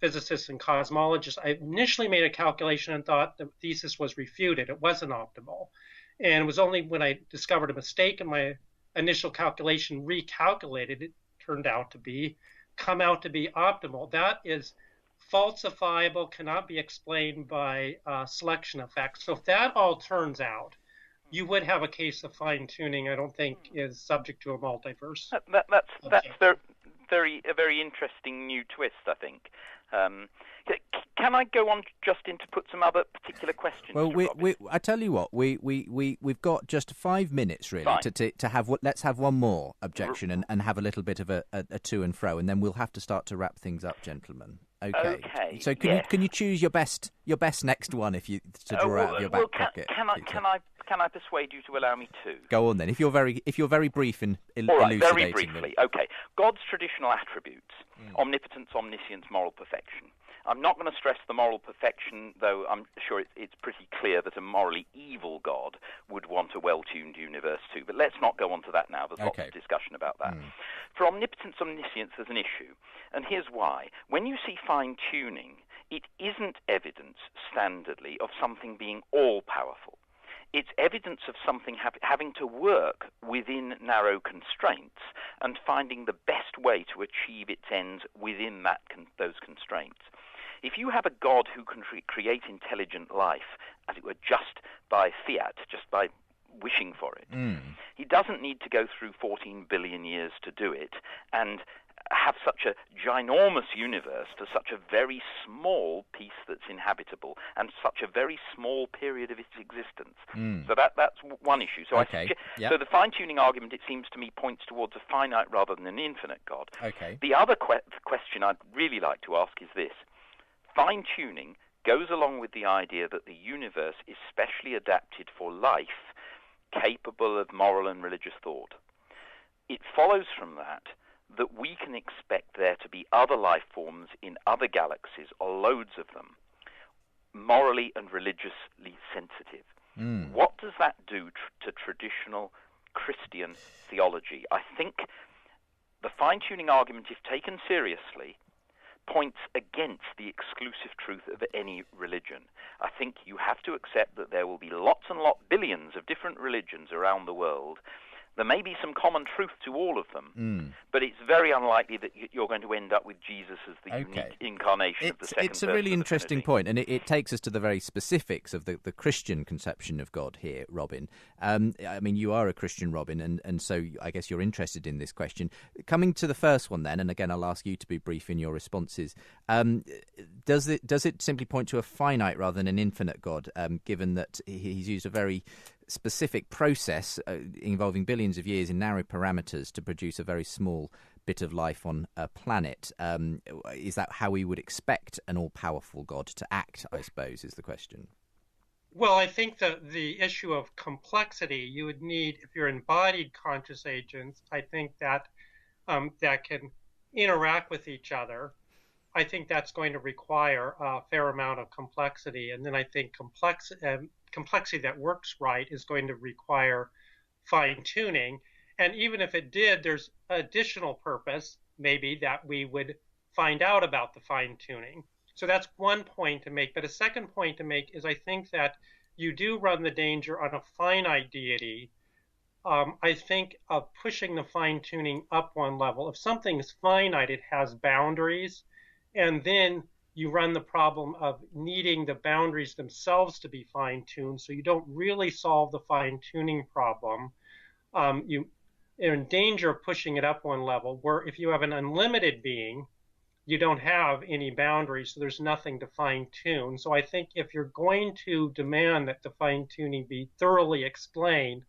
physicists and cosmologists. I initially made a calculation and thought the thesis was refuted. It wasn't optimal. And it was only when I discovered a mistake in my initial calculation, recalculated, it turned out to come out to be optimal. That is falsifiable, cannot be explained by selection effects. So if that all turns out, you would have a case of fine-tuning. I don't think is subject to a multiverse.
That's a very interesting new twist, I think. Can I go on, Justin, to put some other particular questions?
Well, I tell you what, we've got just 5 minutes really to have let's have one more objection and have a little bit of a to and fro, and then we'll have to start to wrap things up, gentlemen. Okay. So can you choose your best next one to draw out of your back pocket?
Can I persuade you to allow me to?
Go on then. If you're very brief in elucidating
very briefly.
them.
Okay. God's traditional attributes: omnipotence, omniscience, moral perfection. I'm not going to stress the moral perfection, though I'm sure it's pretty clear that a morally evil God would want a well-tuned universe too. But let's not go on to that now. There's lots of discussion about that. For omnipotence, omniscience, there's an issue. And here's why. When you see fine-tuning, it isn't evidence, standardly, of something being all-powerful. It's evidence of something having to work within narrow constraints and finding the best way to achieve its ends within those constraints. If you have a God who can create intelligent life, as it were, just by fiat, just by wishing for it, he doesn't need to go through 14 billion years to do it and have such a ginormous universe for such a very small piece that's inhabitable and such a very small period of its existence. So that's one issue. So so the fine-tuning argument, it seems to me, points towards a finite rather than an infinite God. The other question I'd really like to ask is this. Fine-tuning goes along with the idea that the universe is specially adapted for life capable of moral and religious thought. It follows from that we can expect there to be other life forms in other galaxies, or loads of them, morally and religiously sensitive. What does that do to traditional Christian theology? I think the fine-tuning argument, if taken seriously, points against the exclusive truth of any religion. I think you have to accept that there will be lots and billions of different religions around the world. There may be some common truth to all of them, but it's very unlikely that you're going to end up with Jesus as the unique incarnation of the second person.
It's a really interesting point, and it takes us to the very specifics of the Christian conception of God here, Robin. I mean, you are a Christian, Robin, and so I guess you're interested in this question. Coming to the first one then, and again I'll ask you to be brief in your responses, does it simply point to a finite rather than an infinite God, given that he's used a very specific process involving billions of years in narrow parameters to produce a very small bit of life on a planet? Is that how we would expect an all-powerful God to act, I suppose, is the question?
Well, I think that the issue of complexity, you would need, if you're embodied conscious agents, I think that that can interact with each other. I think that's going to require a fair amount of complexity. And then I think complexity that works right is going to require fine-tuning. And even if it did, there's additional purpose, maybe, that we would find out about the fine-tuning. So that's one point to make. But a second point to make is I think that you do run the danger on a finite deity, I think, of pushing the fine-tuning up one level. If something is finite, it has boundaries, and then you run the problem of needing the boundaries themselves to be fine-tuned, so you don't really solve the fine-tuning problem. You're in danger of pushing it up one level, where if you have an unlimited being, you don't have any boundaries, so there's nothing to fine-tune. So I think if you're going to demand that the fine-tuning be thoroughly explained,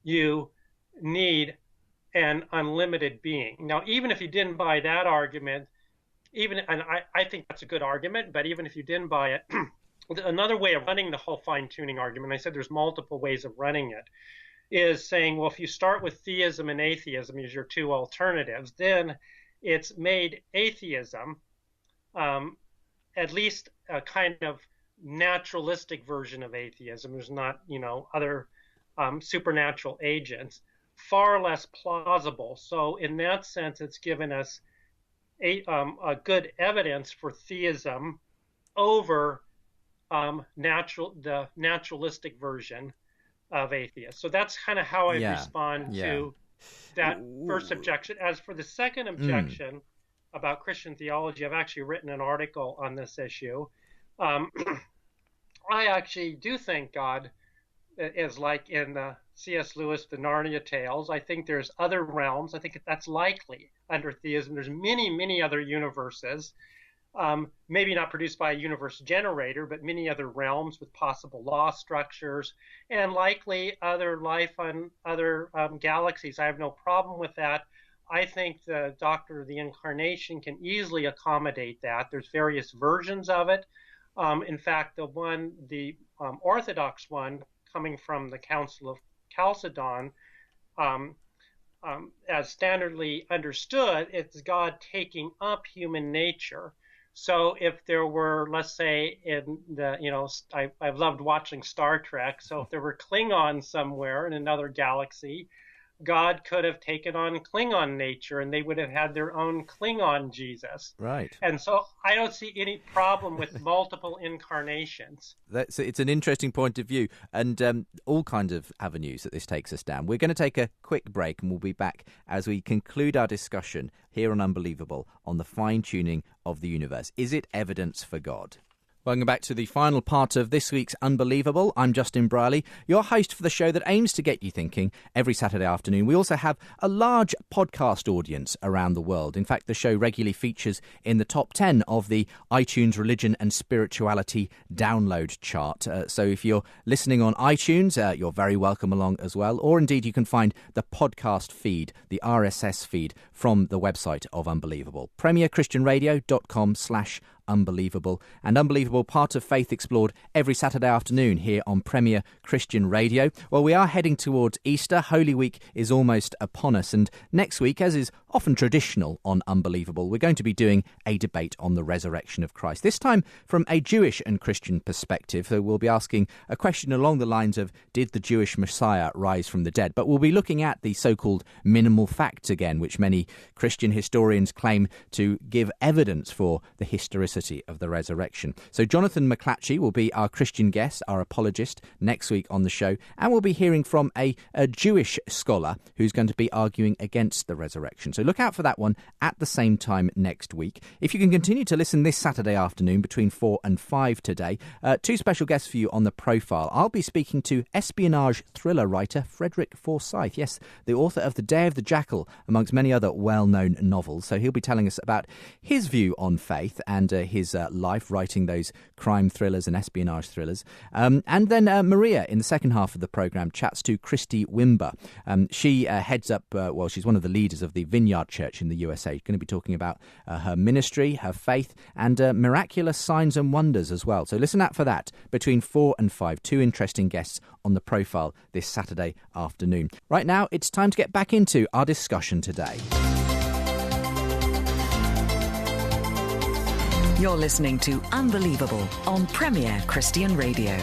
you need an unlimited being. Now, even if you didn't buy that argument, and I think that's a good argument, but even if you didn't buy it, another way of running the whole fine-tuning argument, I said there's multiple ways of running it, is saying, well, if you start with theism and atheism as your two alternatives, then it's made atheism at least a kind of naturalistic version of atheism. There's not, other supernatural agents, far less plausible. So in that sense, it's given us a good evidence for theism over the naturalistic version of atheists. So that's kind of how I respond to that first objection. As for the second objection about Christian theology, I've actually written an article on this issue. I actually do think God is like in C.S. Lewis, the Narnia tales. I think there's other realms. I think that's likely under theism. There's many, many other universes, maybe not produced by a universe generator, but many other realms with possible law structures, and likely other life on other galaxies. I have no problem with that. I think the doctrine of the incarnation can easily accommodate that. There's various versions of it. In fact, the Orthodox one, coming from the Council of Chalcedon, as standardly understood, it's God taking up human nature. So if there were, let's say, I've loved watching Star Trek. So if there were Klingons somewhere in another galaxy, God could have taken on Klingon nature, and they would have had their own Klingon Jesus.
Right.
And so I don't see any problem with multiple incarnations.
It's an interesting point of view, and all kinds of avenues that this takes us down. We're going to take a quick break, and we'll be back as we conclude our discussion here on Unbelievable on the fine-tuning of the universe. Is it evidence for God? Welcome back to the final part of this week's Unbelievable. I'm Justin Brierley, your host for the show that aims to get you thinking every Saturday afternoon. We also have a large podcast audience around the world. In fact, the show regularly features in the top 10 of the iTunes Religion and Spirituality download chart. So if you're listening on iTunes, you're very welcome along as well. Or indeed, you can find the podcast feed, the RSS feed from the website of Unbelievable. premierchristianradio.com/Unbelievable. And Unbelievable, part of Faith Explored every Saturday afternoon here on Premier Christian Radio. Well, we are heading towards Easter. Holy Week is almost upon us. And next week, as is often traditional on Unbelievable, we're going to be doing a debate on the resurrection of Christ. This time from a Jewish and Christian perspective. So we'll be asking a question along the lines of, did the Jewish Messiah rise from the dead? But we'll be looking at the so-called minimal facts again, which many Christian historians claim to give evidence for the historicity of the resurrection. So Jonathan McClatchy will be our Christian guest, our apologist, next week on the show, and we'll be hearing from a Jewish scholar who's going to be arguing against the resurrection. So look out for that one at the same time next week. If you can continue to listen this Saturday afternoon between 4 and 5 today, two special guests for you on the profile. I'll be speaking to espionage thriller writer Frederick Forsyth, yes, the author of The Day of the Jackal, amongst many other well-known novels. So he'll be telling us about his view on faith and his life writing those crime thrillers and espionage thrillers. And then Maria, in the second half of the programme, chats to Christy Wimber. She heads up, she's one of the leaders of the Vineyard Church in the USA. She's going to be talking about her ministry, her faith, and miraculous signs and wonders as well. So listen out for that between 4 and 5. Two interesting guests on the profile this Saturday afternoon. Right now, it's time to get back into our discussion today.
You're listening to Unbelievable on Premier Christian Radio.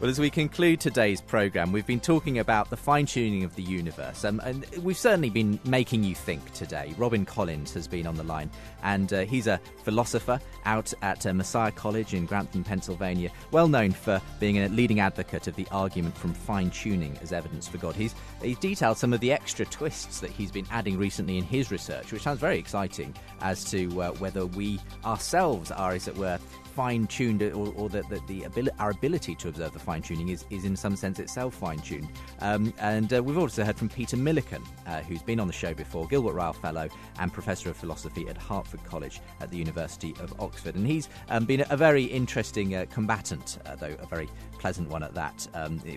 Well, as we conclude today's programme, we've been talking about the fine-tuning of the universe, and we've certainly been making you think today. Robin Collins has been on the line, and he's a philosopher out at Messiah College in Grantham, Pennsylvania, well known for being a leading advocate of the argument from fine-tuning as evidence for God. He's detailed some of the extra twists that he's been adding recently in his research, which sounds very exciting as to whether we ourselves are, as it were, fine-tuned, or that our ability to observe the fine-tuning is in some sense itself fine-tuned. And we've also heard from Peter Millican, who's been on the show before, Gilbert Ryle Fellow and Professor of Philosophy at Hertford College at the University of Oxford. And he's been a very interesting combatant, though a very pleasant one at that,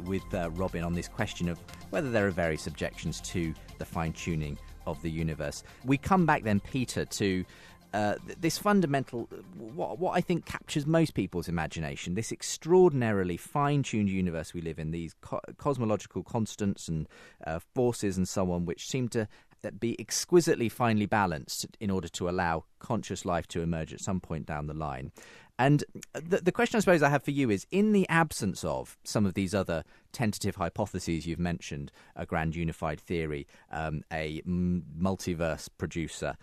with Robin on this question of whether there are various objections to the fine-tuning of the universe. We come back then, Peter, to this fundamental, what I think captures most people's imagination, this extraordinarily fine-tuned universe we live in, these cosmological constants and forces and so on, which seem to be exquisitely finely balanced in order to allow conscious life to emerge at some point down the line. And the question I suppose I have for you is, in the absence of some of these other tentative hypotheses you've mentioned, a grand unified theory, a multiverse producer,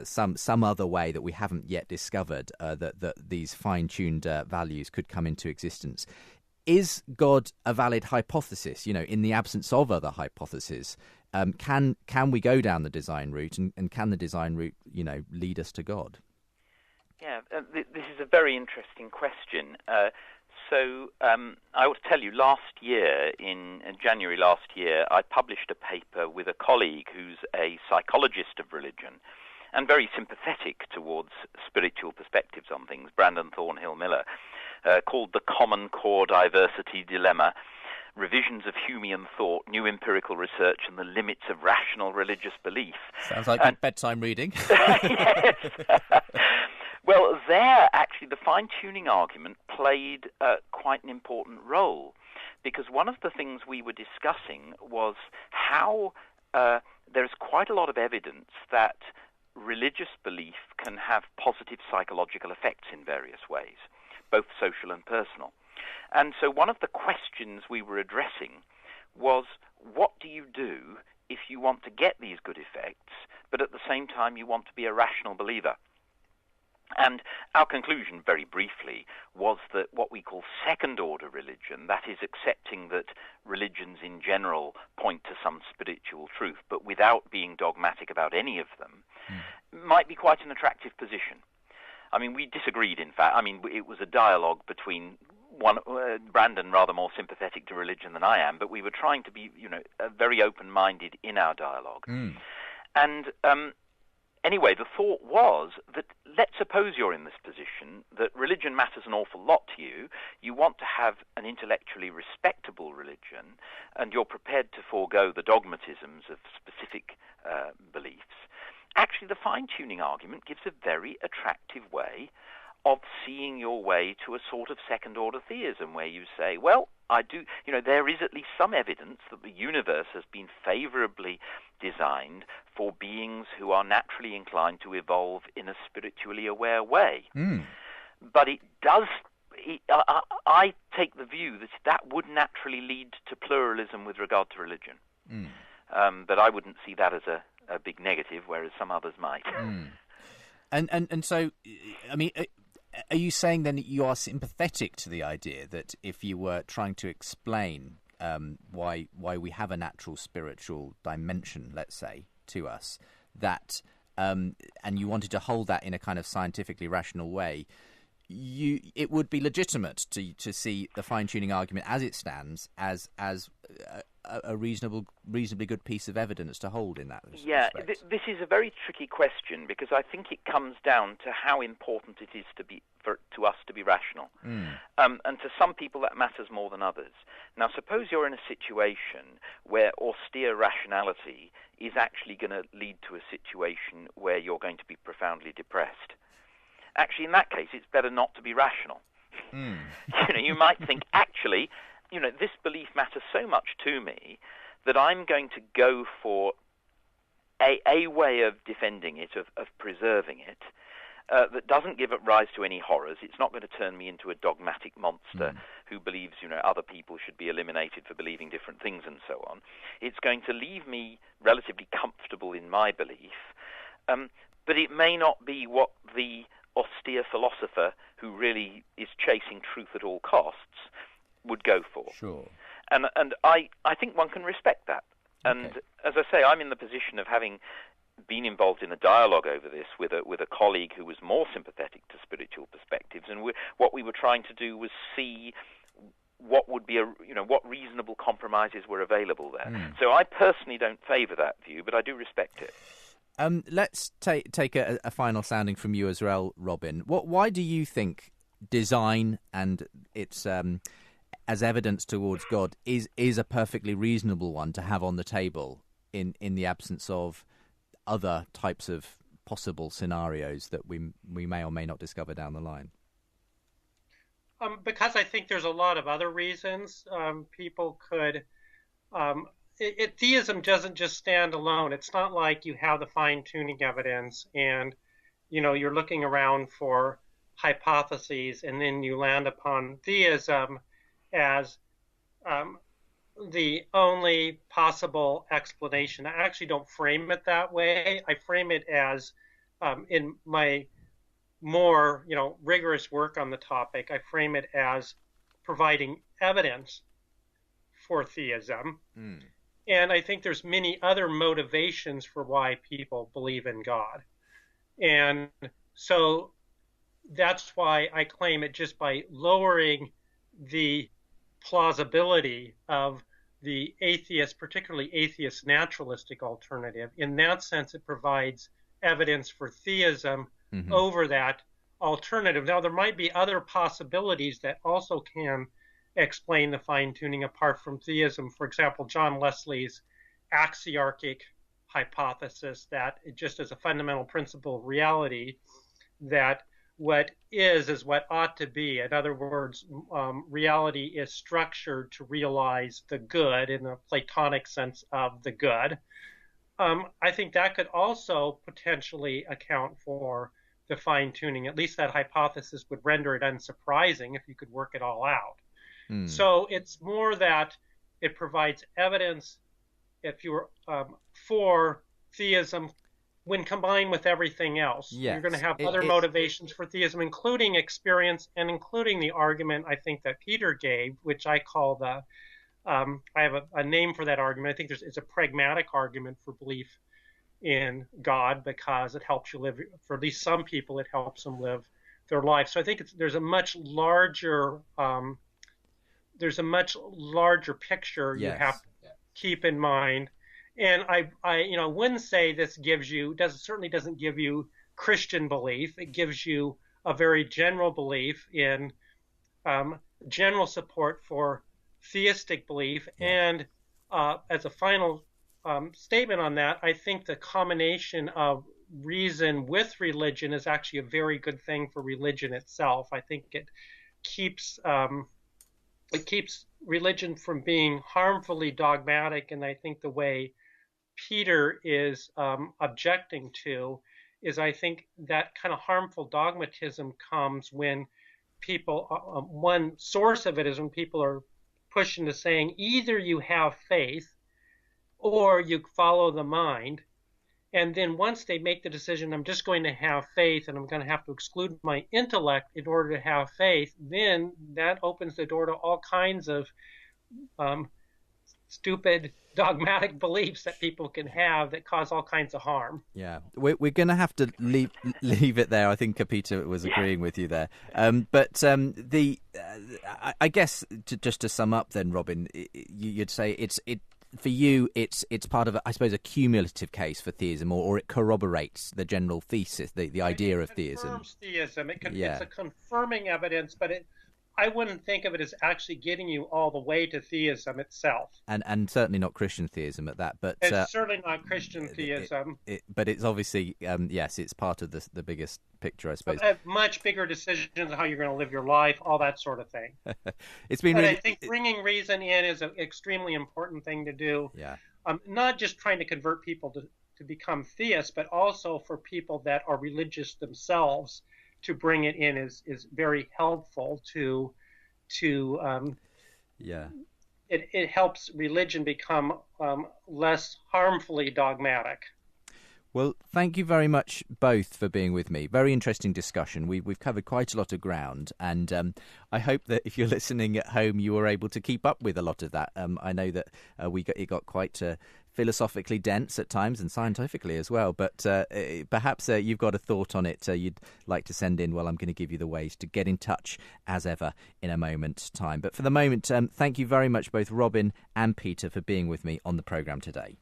some other way that we haven't yet discovered that these fine-tuned values could come into existence, is God a valid hypothesis? You know, in the absence of other hypotheses, can we go down the design route, and can the design route, lead us to God?
Yeah, this is a very interesting question. So I ought to tell you, last year, in January last year, I published a paper with a colleague who's a psychologist of religion and very sympathetic towards spiritual perspectives on things, Brandon Thornhill Miller, called The Common Core Diversity Dilemma, Revisions of Humean Thought, New Empirical Research and the Limits of Rational Religious Belief.
Sounds like good bedtime reading.
Yes. Well, there, actually, the fine-tuning argument played quite an important role, because one of the things we were discussing was how there's quite a lot of evidence that religious belief can have positive psychological effects in various ways, both social and personal. And so one of the questions we were addressing was, what do you do if you want to get these good effects, but at the same time you want to be a rational believer? And our conclusion, very briefly, was that what we call second-order religion, that is accepting that religions in general point to some spiritual truth, but without being dogmatic about any of them, might be quite an attractive position. I mean, we disagreed, in fact. I mean, it was a dialogue between Brandon, rather more sympathetic to religion than I am, but we were trying to be, very open-minded in our dialogue. And anyway, the thought was that, let's suppose you're in this position, that religion matters an awful lot to you, you want to have an intellectually respectable religion, and you're prepared to forego the dogmatisms of specific beliefs. Actually, the fine-tuning argument gives a very attractive way of seeing your way to a sort of second-order theism, where you say, well, I do, there is at least some evidence that the universe has been favorably designed for beings who are naturally inclined to evolve in a spiritually aware way. But it does, I take the view that would naturally lead to pluralism with regard to religion. But I wouldn't see that as a big negative, whereas some others might.
And so, I mean, are you saying then that you are sympathetic to the idea that if you were trying to explain why we have a natural spiritual dimension, let's say, to us, that and you wanted to hold that in a kind of scientifically rational way, it would be legitimate to see the fine-tuning argument as it stands as a reasonably good piece of evidence to hold in that respect?
Yeah, this is a very tricky question, because I think it comes down to how important it is to us to be rational. And to some people that matters more than others. Now, suppose you're in a situation where austere rationality is actually going to lead to a situation where you're going to be profoundly depressed. Actually, in that case, it's better not to be rational. You might think, actually, this belief matters so much to me that I'm going to go for a way of defending it, of preserving it, that doesn't give rise to any horrors. It's not going to turn me into a dogmatic monster who believes, other people should be eliminated for believing different things and so on. It's going to leave me relatively comfortable in my belief, but it may not be what the austere philosopher who really is chasing truth at all costs would go for.
Sure.
And I think one can respect that. And as I say, I'm in the position of having been involved in a dialogue over this with a colleague who was more sympathetic to spiritual perspectives, and what we were trying to do was see what would be what reasonable compromises were available there. So I personally don't favour that view, but I do respect it.
Let's take a final sounding from you as well, Robin. Why do you think design and its as evidence towards God is a perfectly reasonable one to have on the table in the absence of other types of possible scenarios that we may or may not discover down the line?
Because I think there's a lot of other reasons people could. Theism doesn't just stand alone. It's not like you have the fine-tuning evidence and, you're looking around for hypotheses and then you land upon theism as the only possible explanation. I actually don't frame it that way. I frame it as, in my more, rigorous work on the topic, I frame it as providing evidence for theism. And I think there's many other motivations for why people believe in God. And so that's why I claim it just by lowering the plausibility of the atheist, particularly atheist naturalistic alternative. In that sense, it provides evidence for theism over that alternative. Now, there might be other possibilities that also can explain the fine-tuning apart from theism. For example, John Leslie's axiarchic hypothesis that just as a fundamental principle of reality, that what is what ought to be. In other words, reality is structured to realize the good in the Platonic sense of the good. I think that could also potentially account for the fine-tuning. At least that hypothesis would render it unsurprising if you could work it all out. So it's more that it provides evidence if you're for theism when combined with everything else.
Yes.
You're going to have other motivations for theism, including experience and including the argument I think that Peter gave, which I call the I have a name for that argument. I think it's a pragmatic argument for belief in God because it helps you live, for at least some people, it helps them live their life. So I think there's a much larger picture you have to keep in mind. And I wouldn't say this certainly doesn't give you Christian belief. It gives you a very general belief in general support for theistic belief. And as a final statement on that, I think the combination of reason with religion is actually a very good thing for religion itself. I think it keeps religion from being harmfully dogmatic, and I think the way Peter is objecting to is, I think that kind of harmful dogmatism comes when people, one source of it is when people are pushed into saying either you have faith or you follow the mind. And then once they make the decision, I'm just going to have faith and I'm going to have to exclude my intellect in order to have faith, then that opens the door to all kinds of stupid dogmatic beliefs that people can have that cause all kinds of harm.
Yeah, we're going to have to leave it there. I think Peter was agreeing with you there. I guess just to sum up then, Robin, you'd say for you, it's part of, I suppose, a cumulative case for theism, or it corroborates the general thesis, the idea of theism.
It confirms theism. It's a confirming evidence, but I wouldn't think of it as actually getting you all the way to theism itself. And
certainly not Christian theism at that. But
it's certainly not Christian theism.
But it's obviously, yes, it's part of the biggest picture, I suppose.
Much bigger decisions on how you're going to live your life, all that sort of thing. I think bringing reason in is an extremely important thing to do.
Yeah.
Not just trying to convert people to become theists, but also for people that are religious themselves, to bring it in is very helpful to it helps religion become less harmfully dogmatic.
Well, thank you very much both for being with me. Very interesting discussion. We've covered quite a lot of ground, and I hope that if you're listening at home, you were able to keep up with a lot of that. I know that it got quite philosophically dense at times, and scientifically as well. But perhaps you've got a thought on it you'd like to send in. Well, I'm going to give you the ways to get in touch as ever in a moment's time. But for the moment, thank you very much, both Robin and Peter, for being with me on the programme today.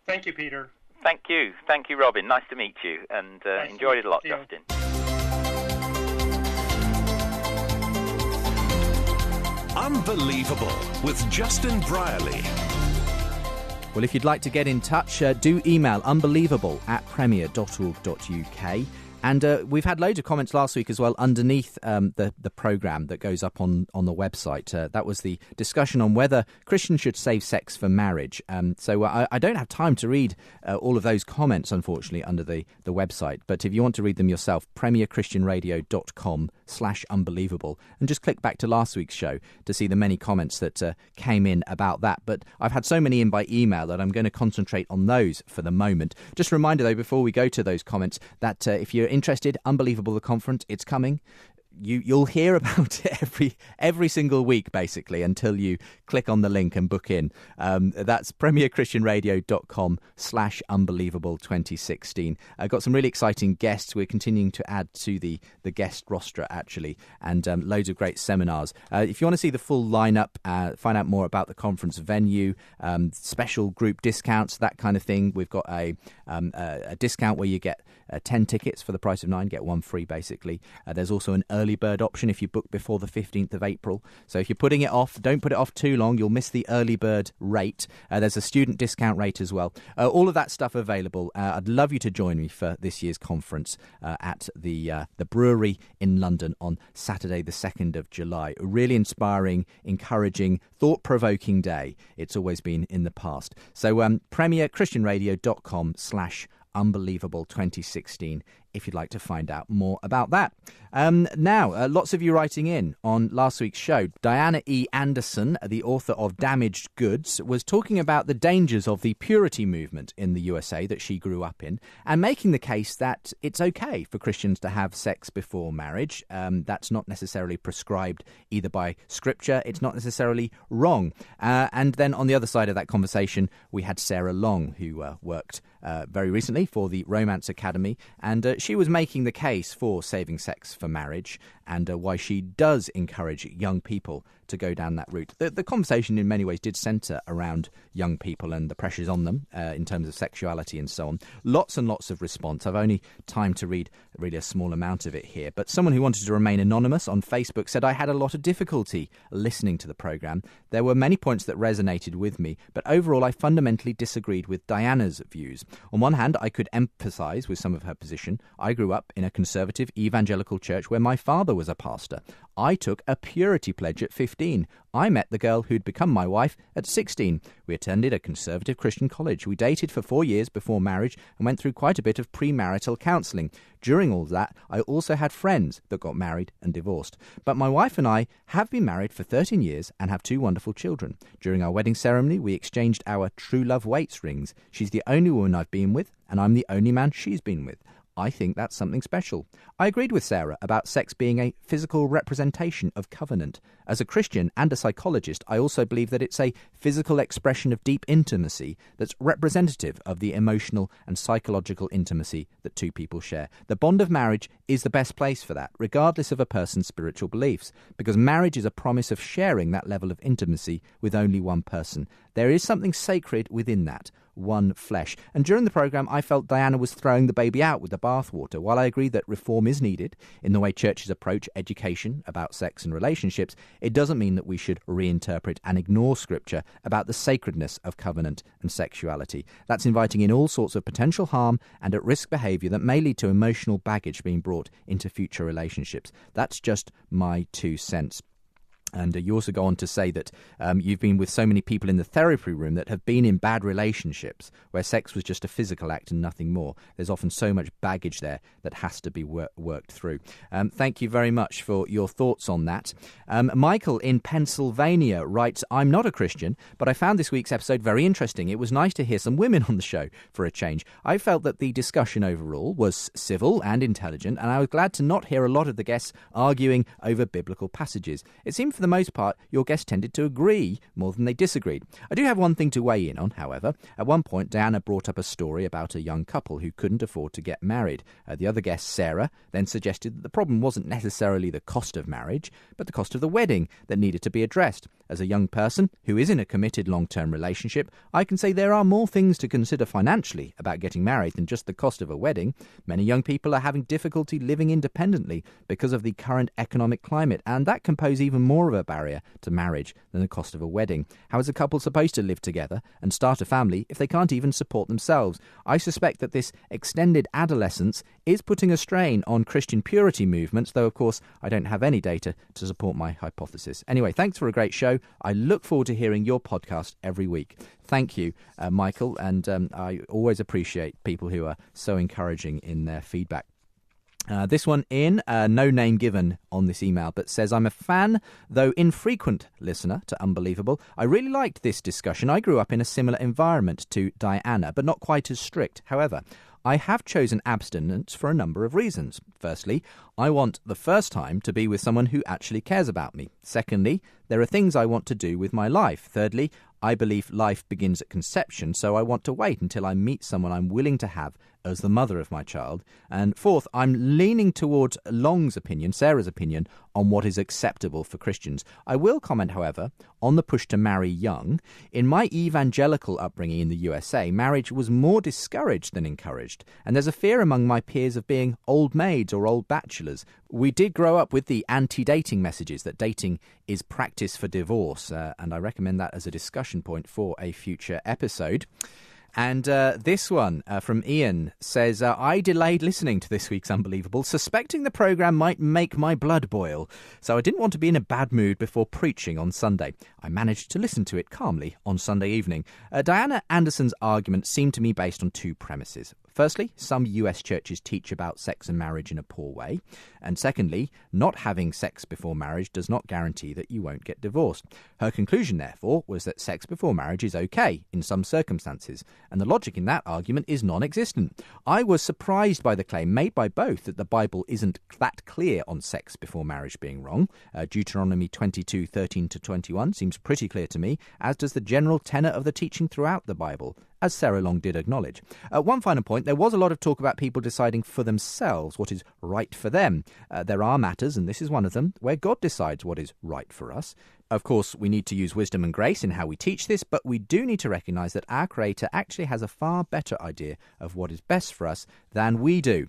Thank you, Peter.
Thank you, Robin. Nice to meet you, and enjoyed it a lot, Justin.
Unbelievable with Justin Brierley.
Well, if you'd like to get in touch, do email unbelievable@premier.org.uk. And we've had loads of comments last week as well underneath the programme that goes up on the website. That was the discussion on whether Christians should save sex for marriage. So I don't have time to read all of those comments, unfortunately, under the website. But if you want to read them yourself, premierchristianradio.com/unbelievable. And just click back to last week's show to see the many comments that came in about that. But I've had so many in by email that I'm going to concentrate on those for the moment. Just a reminder, though, before we go to those comments, that if you're interested, Unbelievable the Conference, it's coming. you'll hear about it every single week, basically, until you click on the link and book in. That's premierchristianradio.com/unbelievable 2016. I've got some really exciting guests. We're continuing to add to the guest roster, actually, and loads of great seminars. If you want to see the full lineup, find out more about the conference venue, special group discounts, that kind of thing, we've got a discount where you get 10 tickets for the price of 9, get 1 free, basically. There's also an early bird option if you book before the 15th of April. So if you're putting it off, don't put it off too long. You'll miss the early bird rate. There's a student discount rate as well. All of that stuff available. I'd love you to join me for this year's conference at the brewery in London on Saturday, the 2nd of July. A really inspiring, encouraging, thought-provoking day. It's always been in the past. So premierchristianradio.com/unbelievable 2016 if you'd like to find out more about that. Now, lots of you writing in on last week's show. Diana E. Anderson, the author of Damaged Goods, was talking about the dangers of the purity movement in the USA that she grew up in, and making the case that it's okay for Christians to have sex before marriage. That's not necessarily prescribed either by Scripture. It's not necessarily wrong. And then on the other side of that conversation, we had Sarah Long, who worked very recently for the Romance Academy, and she was making the case for saving sex for marriage and why she does encourage young people to go down that route. The conversation in many ways did centre around young people and the pressures on them in terms of sexuality and so on. Lots and lots of response. I've only time to read really a small amount of it here, but someone who wanted to remain anonymous on Facebook said, I had a lot of difficulty listening to the programme. There were many points that resonated with me, but overall I fundamentally disagreed with Diana's views. On one hand, I could empathise with some of her position. I grew up in a conservative evangelical church where my father was a pastor. I took a purity pledge at 15. I met the girl who'd become my wife at 16. We attended a conservative Christian college. We dated for 4 years before marriage and went through quite a bit of premarital counselling. During all that, I also had friends that got married and divorced. But my wife and I have been married for 13 years and have 2 wonderful children. During our wedding ceremony, we exchanged our true love weights rings. She's the only woman I've been with, and I'm the only man she's been with. I think that's something special. I agreed with Sarah about sex being a physical representation of covenant. As a Christian and a psychologist, I also believe that it's a physical expression of deep intimacy that's representative of the emotional and psychological intimacy that 2 people share. The bond of marriage is the best place for that, regardless of a person's spiritual beliefs, because marriage is a promise of sharing that level of intimacy with only one person. There is something sacred within that. One flesh. And during the programme, I felt Diana was throwing the baby out with the bathwater. While I agree that reform is needed in the way churches approach education about sex and relationships, it doesn't mean that we should reinterpret and ignore Scripture about the sacredness of covenant and sexuality. That's inviting in all sorts of potential harm and at-risk behaviour that may lead to emotional baggage being brought into future relationships. That's just my 2 cents. And you also go on to say that you've been with so many people in the therapy room that have been in bad relationships where sex was just a physical act and nothing more. There's often so much baggage there that has to be worked through. Thank you very much for your thoughts on that. Michael in Pennsylvania writes, I'm not a Christian, but I found this week's episode very interesting. It was nice to hear some women on the show for a change. I felt that the discussion overall was civil and intelligent, and I was glad to not hear a lot of the guests arguing over biblical passages. It seemed for the most part, your guests tended to agree more than they disagreed. I do have one thing to weigh in on, however. At one point, Diana brought up a story about a young couple who couldn't afford to get married. The other guest, Sarah, then suggested that the problem wasn't necessarily the cost of marriage, but the cost of the wedding that needed to be addressed. As a young person who is in a committed long-term relationship, I can say there are more things to consider financially about getting married than just the cost of a wedding. Many young people are having difficulty living independently because of the current economic climate, and that can pose even more of a barrier to marriage than the cost of a wedding. How is a couple supposed to live together and start a family if they can't even support themselves? I suspect that this extended adolescence is putting a strain on Christian purity movements, though of course I don't have any data to support my hypothesis. Anyway, thanks for a great show. I look forward to hearing your podcast every week. Thank you, Michael, and I always appreciate people who are so encouraging in their feedback. This one in, no name given on this email, but says, I'm a fan, though infrequent listener to Unbelievable. I really liked this discussion. I grew up in a similar environment to Diana, but not quite as strict. However, I have chosen abstinence for a number of reasons. Firstly, I want the first time to be with someone who actually cares about me. Secondly, there are things I want to do with my life. Thirdly, I believe life begins at conception, so I want to wait until I meet someone I'm willing to have as the mother of my child. And fourth, I'm leaning towards Long's opinion, Sarah's opinion, on what is acceptable for Christians. I will comment, however, on the push to marry young. In my evangelical upbringing in the USA, marriage was more discouraged than encouraged, and there's a fear among my peers of being old maids or old bachelors. We did grow up with the anti-dating messages that dating is practice for divorce, and I recommend that as a discussion point for a future episode. And this one from Ian says, I delayed listening to this week's Unbelievable, suspecting the programme might make my blood boil. So I didn't want to be in a bad mood before preaching on Sunday. I managed to listen to it calmly on Sunday evening. Diana Anderson's argument seemed to me based on two premises. Firstly, some US churches teach about sex and marriage in a poor way. And secondly, not having sex before marriage does not guarantee that you won't get divorced. Her conclusion, therefore, was that sex before marriage is okay in some circumstances, and the logic in that argument is non-existent. I was surprised by the claim made by both that the Bible isn't that clear on sex before marriage being wrong. Deuteronomy 22:13-21 seems pretty clear to me, as does the general tenor of the teaching throughout the Bible, as Sarah Long did acknowledge. One final point, there was a lot of talk about people deciding for themselves what is right for them. There are matters, and this is one of them, where God decides what is right for us. Of course, we need to use wisdom and grace in how we teach this, but we do need to recognise that our Creator actually has a far better idea of what is best for us than we do.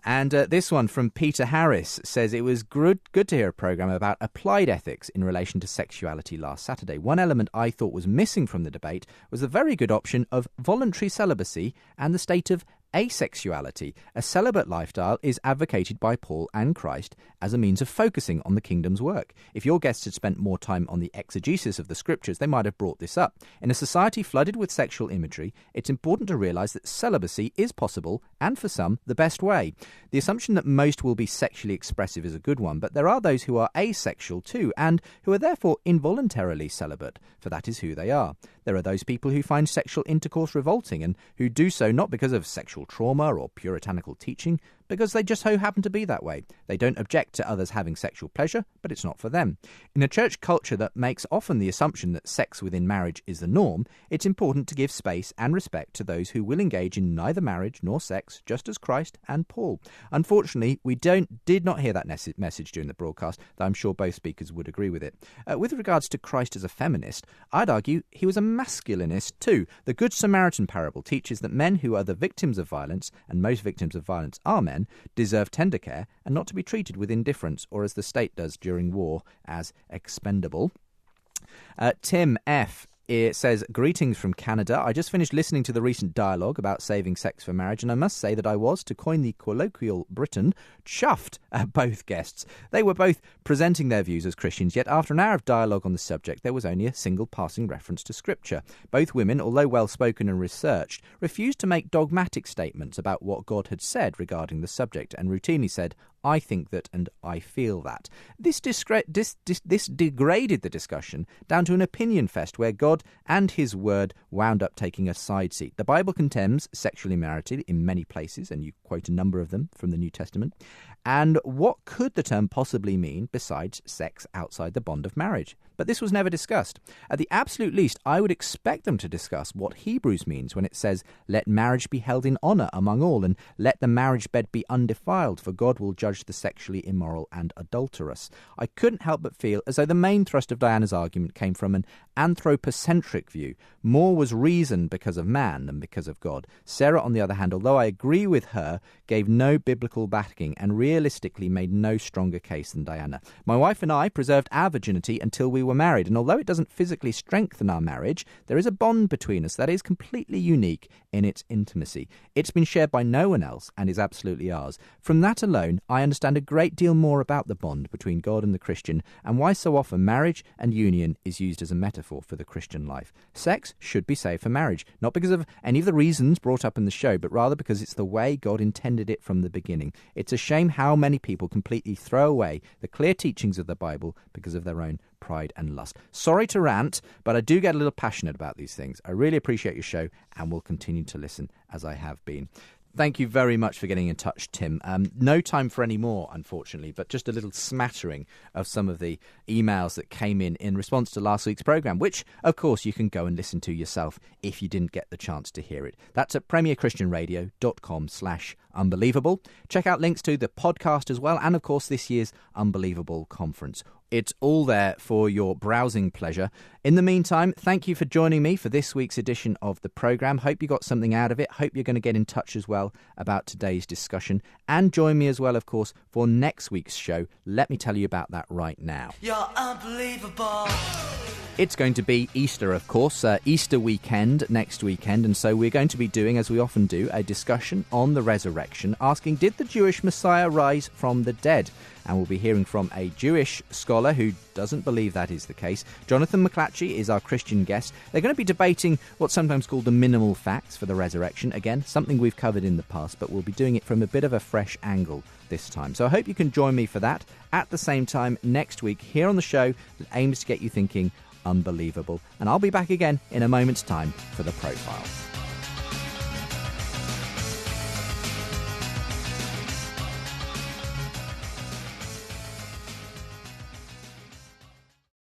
And this one from Peter Harris says, it was good to hear a programme about applied ethics in relation to sexuality last Saturday. One element I thought was missing from the debate was the very good option of voluntary celibacy and the state of asexuality. A celibate lifestyle is advocated by Paul and Christ as a means of focusing on the kingdom's work. If your guests had spent more time on the exegesis of the scriptures, they might have brought this up. In a society flooded with sexual imagery, it's important to realise that celibacy is possible, and for some, the best way. The assumption that most will be sexually expressive is a good one, but there are those who are asexual too, and who are therefore involuntarily celibate, for that is who they are. There are those people who find sexual intercourse revolting, and who do so not because of sexual trauma or puritanical teaching, because they just so happen to be that way. They don't object to others having sexual pleasure, but it's not for them. In a church culture that makes often the assumption that sex within marriage is the norm, it's important to give space and respect to those who will engage in neither marriage nor sex, just as Christ and Paul. Unfortunately, we did not hear that message during the broadcast, though I'm sure both speakers would agree with it. With regards to Christ as a feminist, I'd argue he was a masculinist too. The Good Samaritan parable teaches that men who are the victims of violence, and most victims of violence are men, deserve tender care and not to be treated with indifference, or as the state does during war, as expendable. Tim F. It says, greetings from Canada. I just finished listening to the recent dialogue about saving sex for marriage, and I must say that I was, to coin the colloquial Briton, chuffed at both guests. They were both presenting their views as Christians, yet after an hour of dialogue on the subject, there was only a single passing reference to Scripture. Both women, although well-spoken and researched, refused to make dogmatic statements about what God had said regarding the subject, and routinely said, I think that and I feel that. This degraded the discussion down to an opinion fest where God and his word wound up taking a side seat. The Bible condemns sexual immorality in many places, and you quote a number of them from the New Testament. And what could the term possibly mean besides sex outside the bond of marriage? But this was never discussed. At the absolute least, I would expect them to discuss what Hebrews means when it says, let marriage be held in honour among all, and let the marriage bed be undefiled, for God will judge the sexually immoral and adulterous. I couldn't help but feel as though the main thrust of Diana's argument came from an anthropocentric view. More was reason because of man than because of God. Sarah, on the other hand, although I agree with her, gave no biblical backing and realistically made no stronger case than Diana. My wife and I preserved our virginity until we were married, and although it doesn't physically strengthen our marriage, there is a bond between us that is completely unique in its intimacy. It's been shared by no one else and is absolutely ours. From that alone, I understand a great deal more about the bond between God and the Christian, and why so often marriage and union is used as a metaphor for the Christian life. Sex should be saved for marriage, not because of any of the reasons brought up in the show, but rather because it's the way God intended it from the beginning. It's a shame how many people completely throw away the clear teachings of the Bible because of their own pride and lust. Sorry to rant, but I do get a little passionate about these things. I really appreciate your show and will continue to listen as I have been. Thank you very much for getting in touch, Tim. No time for any more, unfortunately, but just a little smattering of some of the emails that came in response to last week's programme, which, of course, you can go and listen to yourself if you didn't get the chance to hear it. That's at premierchristianradio.com/unbelievable. Check out links to the podcast as well, and, of course, this year's Unbelievable Conference. It's all there for your browsing pleasure. In the meantime, thank you for joining me for this week's edition of the programme. Hope you got something out of it. Hope you're going to get in touch as well about today's discussion. And join me as well, of course, for next week's show. Let me tell you about that right now.
You're unbelievable.
It's going to be Easter, of course, Easter weekend, next weekend, and so we're going to be doing, as we often do, a discussion on the resurrection, asking, did the Jewish Messiah rise from the dead? And we'll be hearing from a Jewish scholar who doesn't believe that is the case. Jonathan McClatchy is our Christian guest. They're going to be debating what's sometimes called the minimal facts for the resurrection. Again, something we've covered in the past, but we'll be doing it from a bit of a fresh angle this time. So I hope you can join me for that at the same time next week here on the show that aims to get you thinking unbelievable. And I'll be back again in a moment's time for The Profile.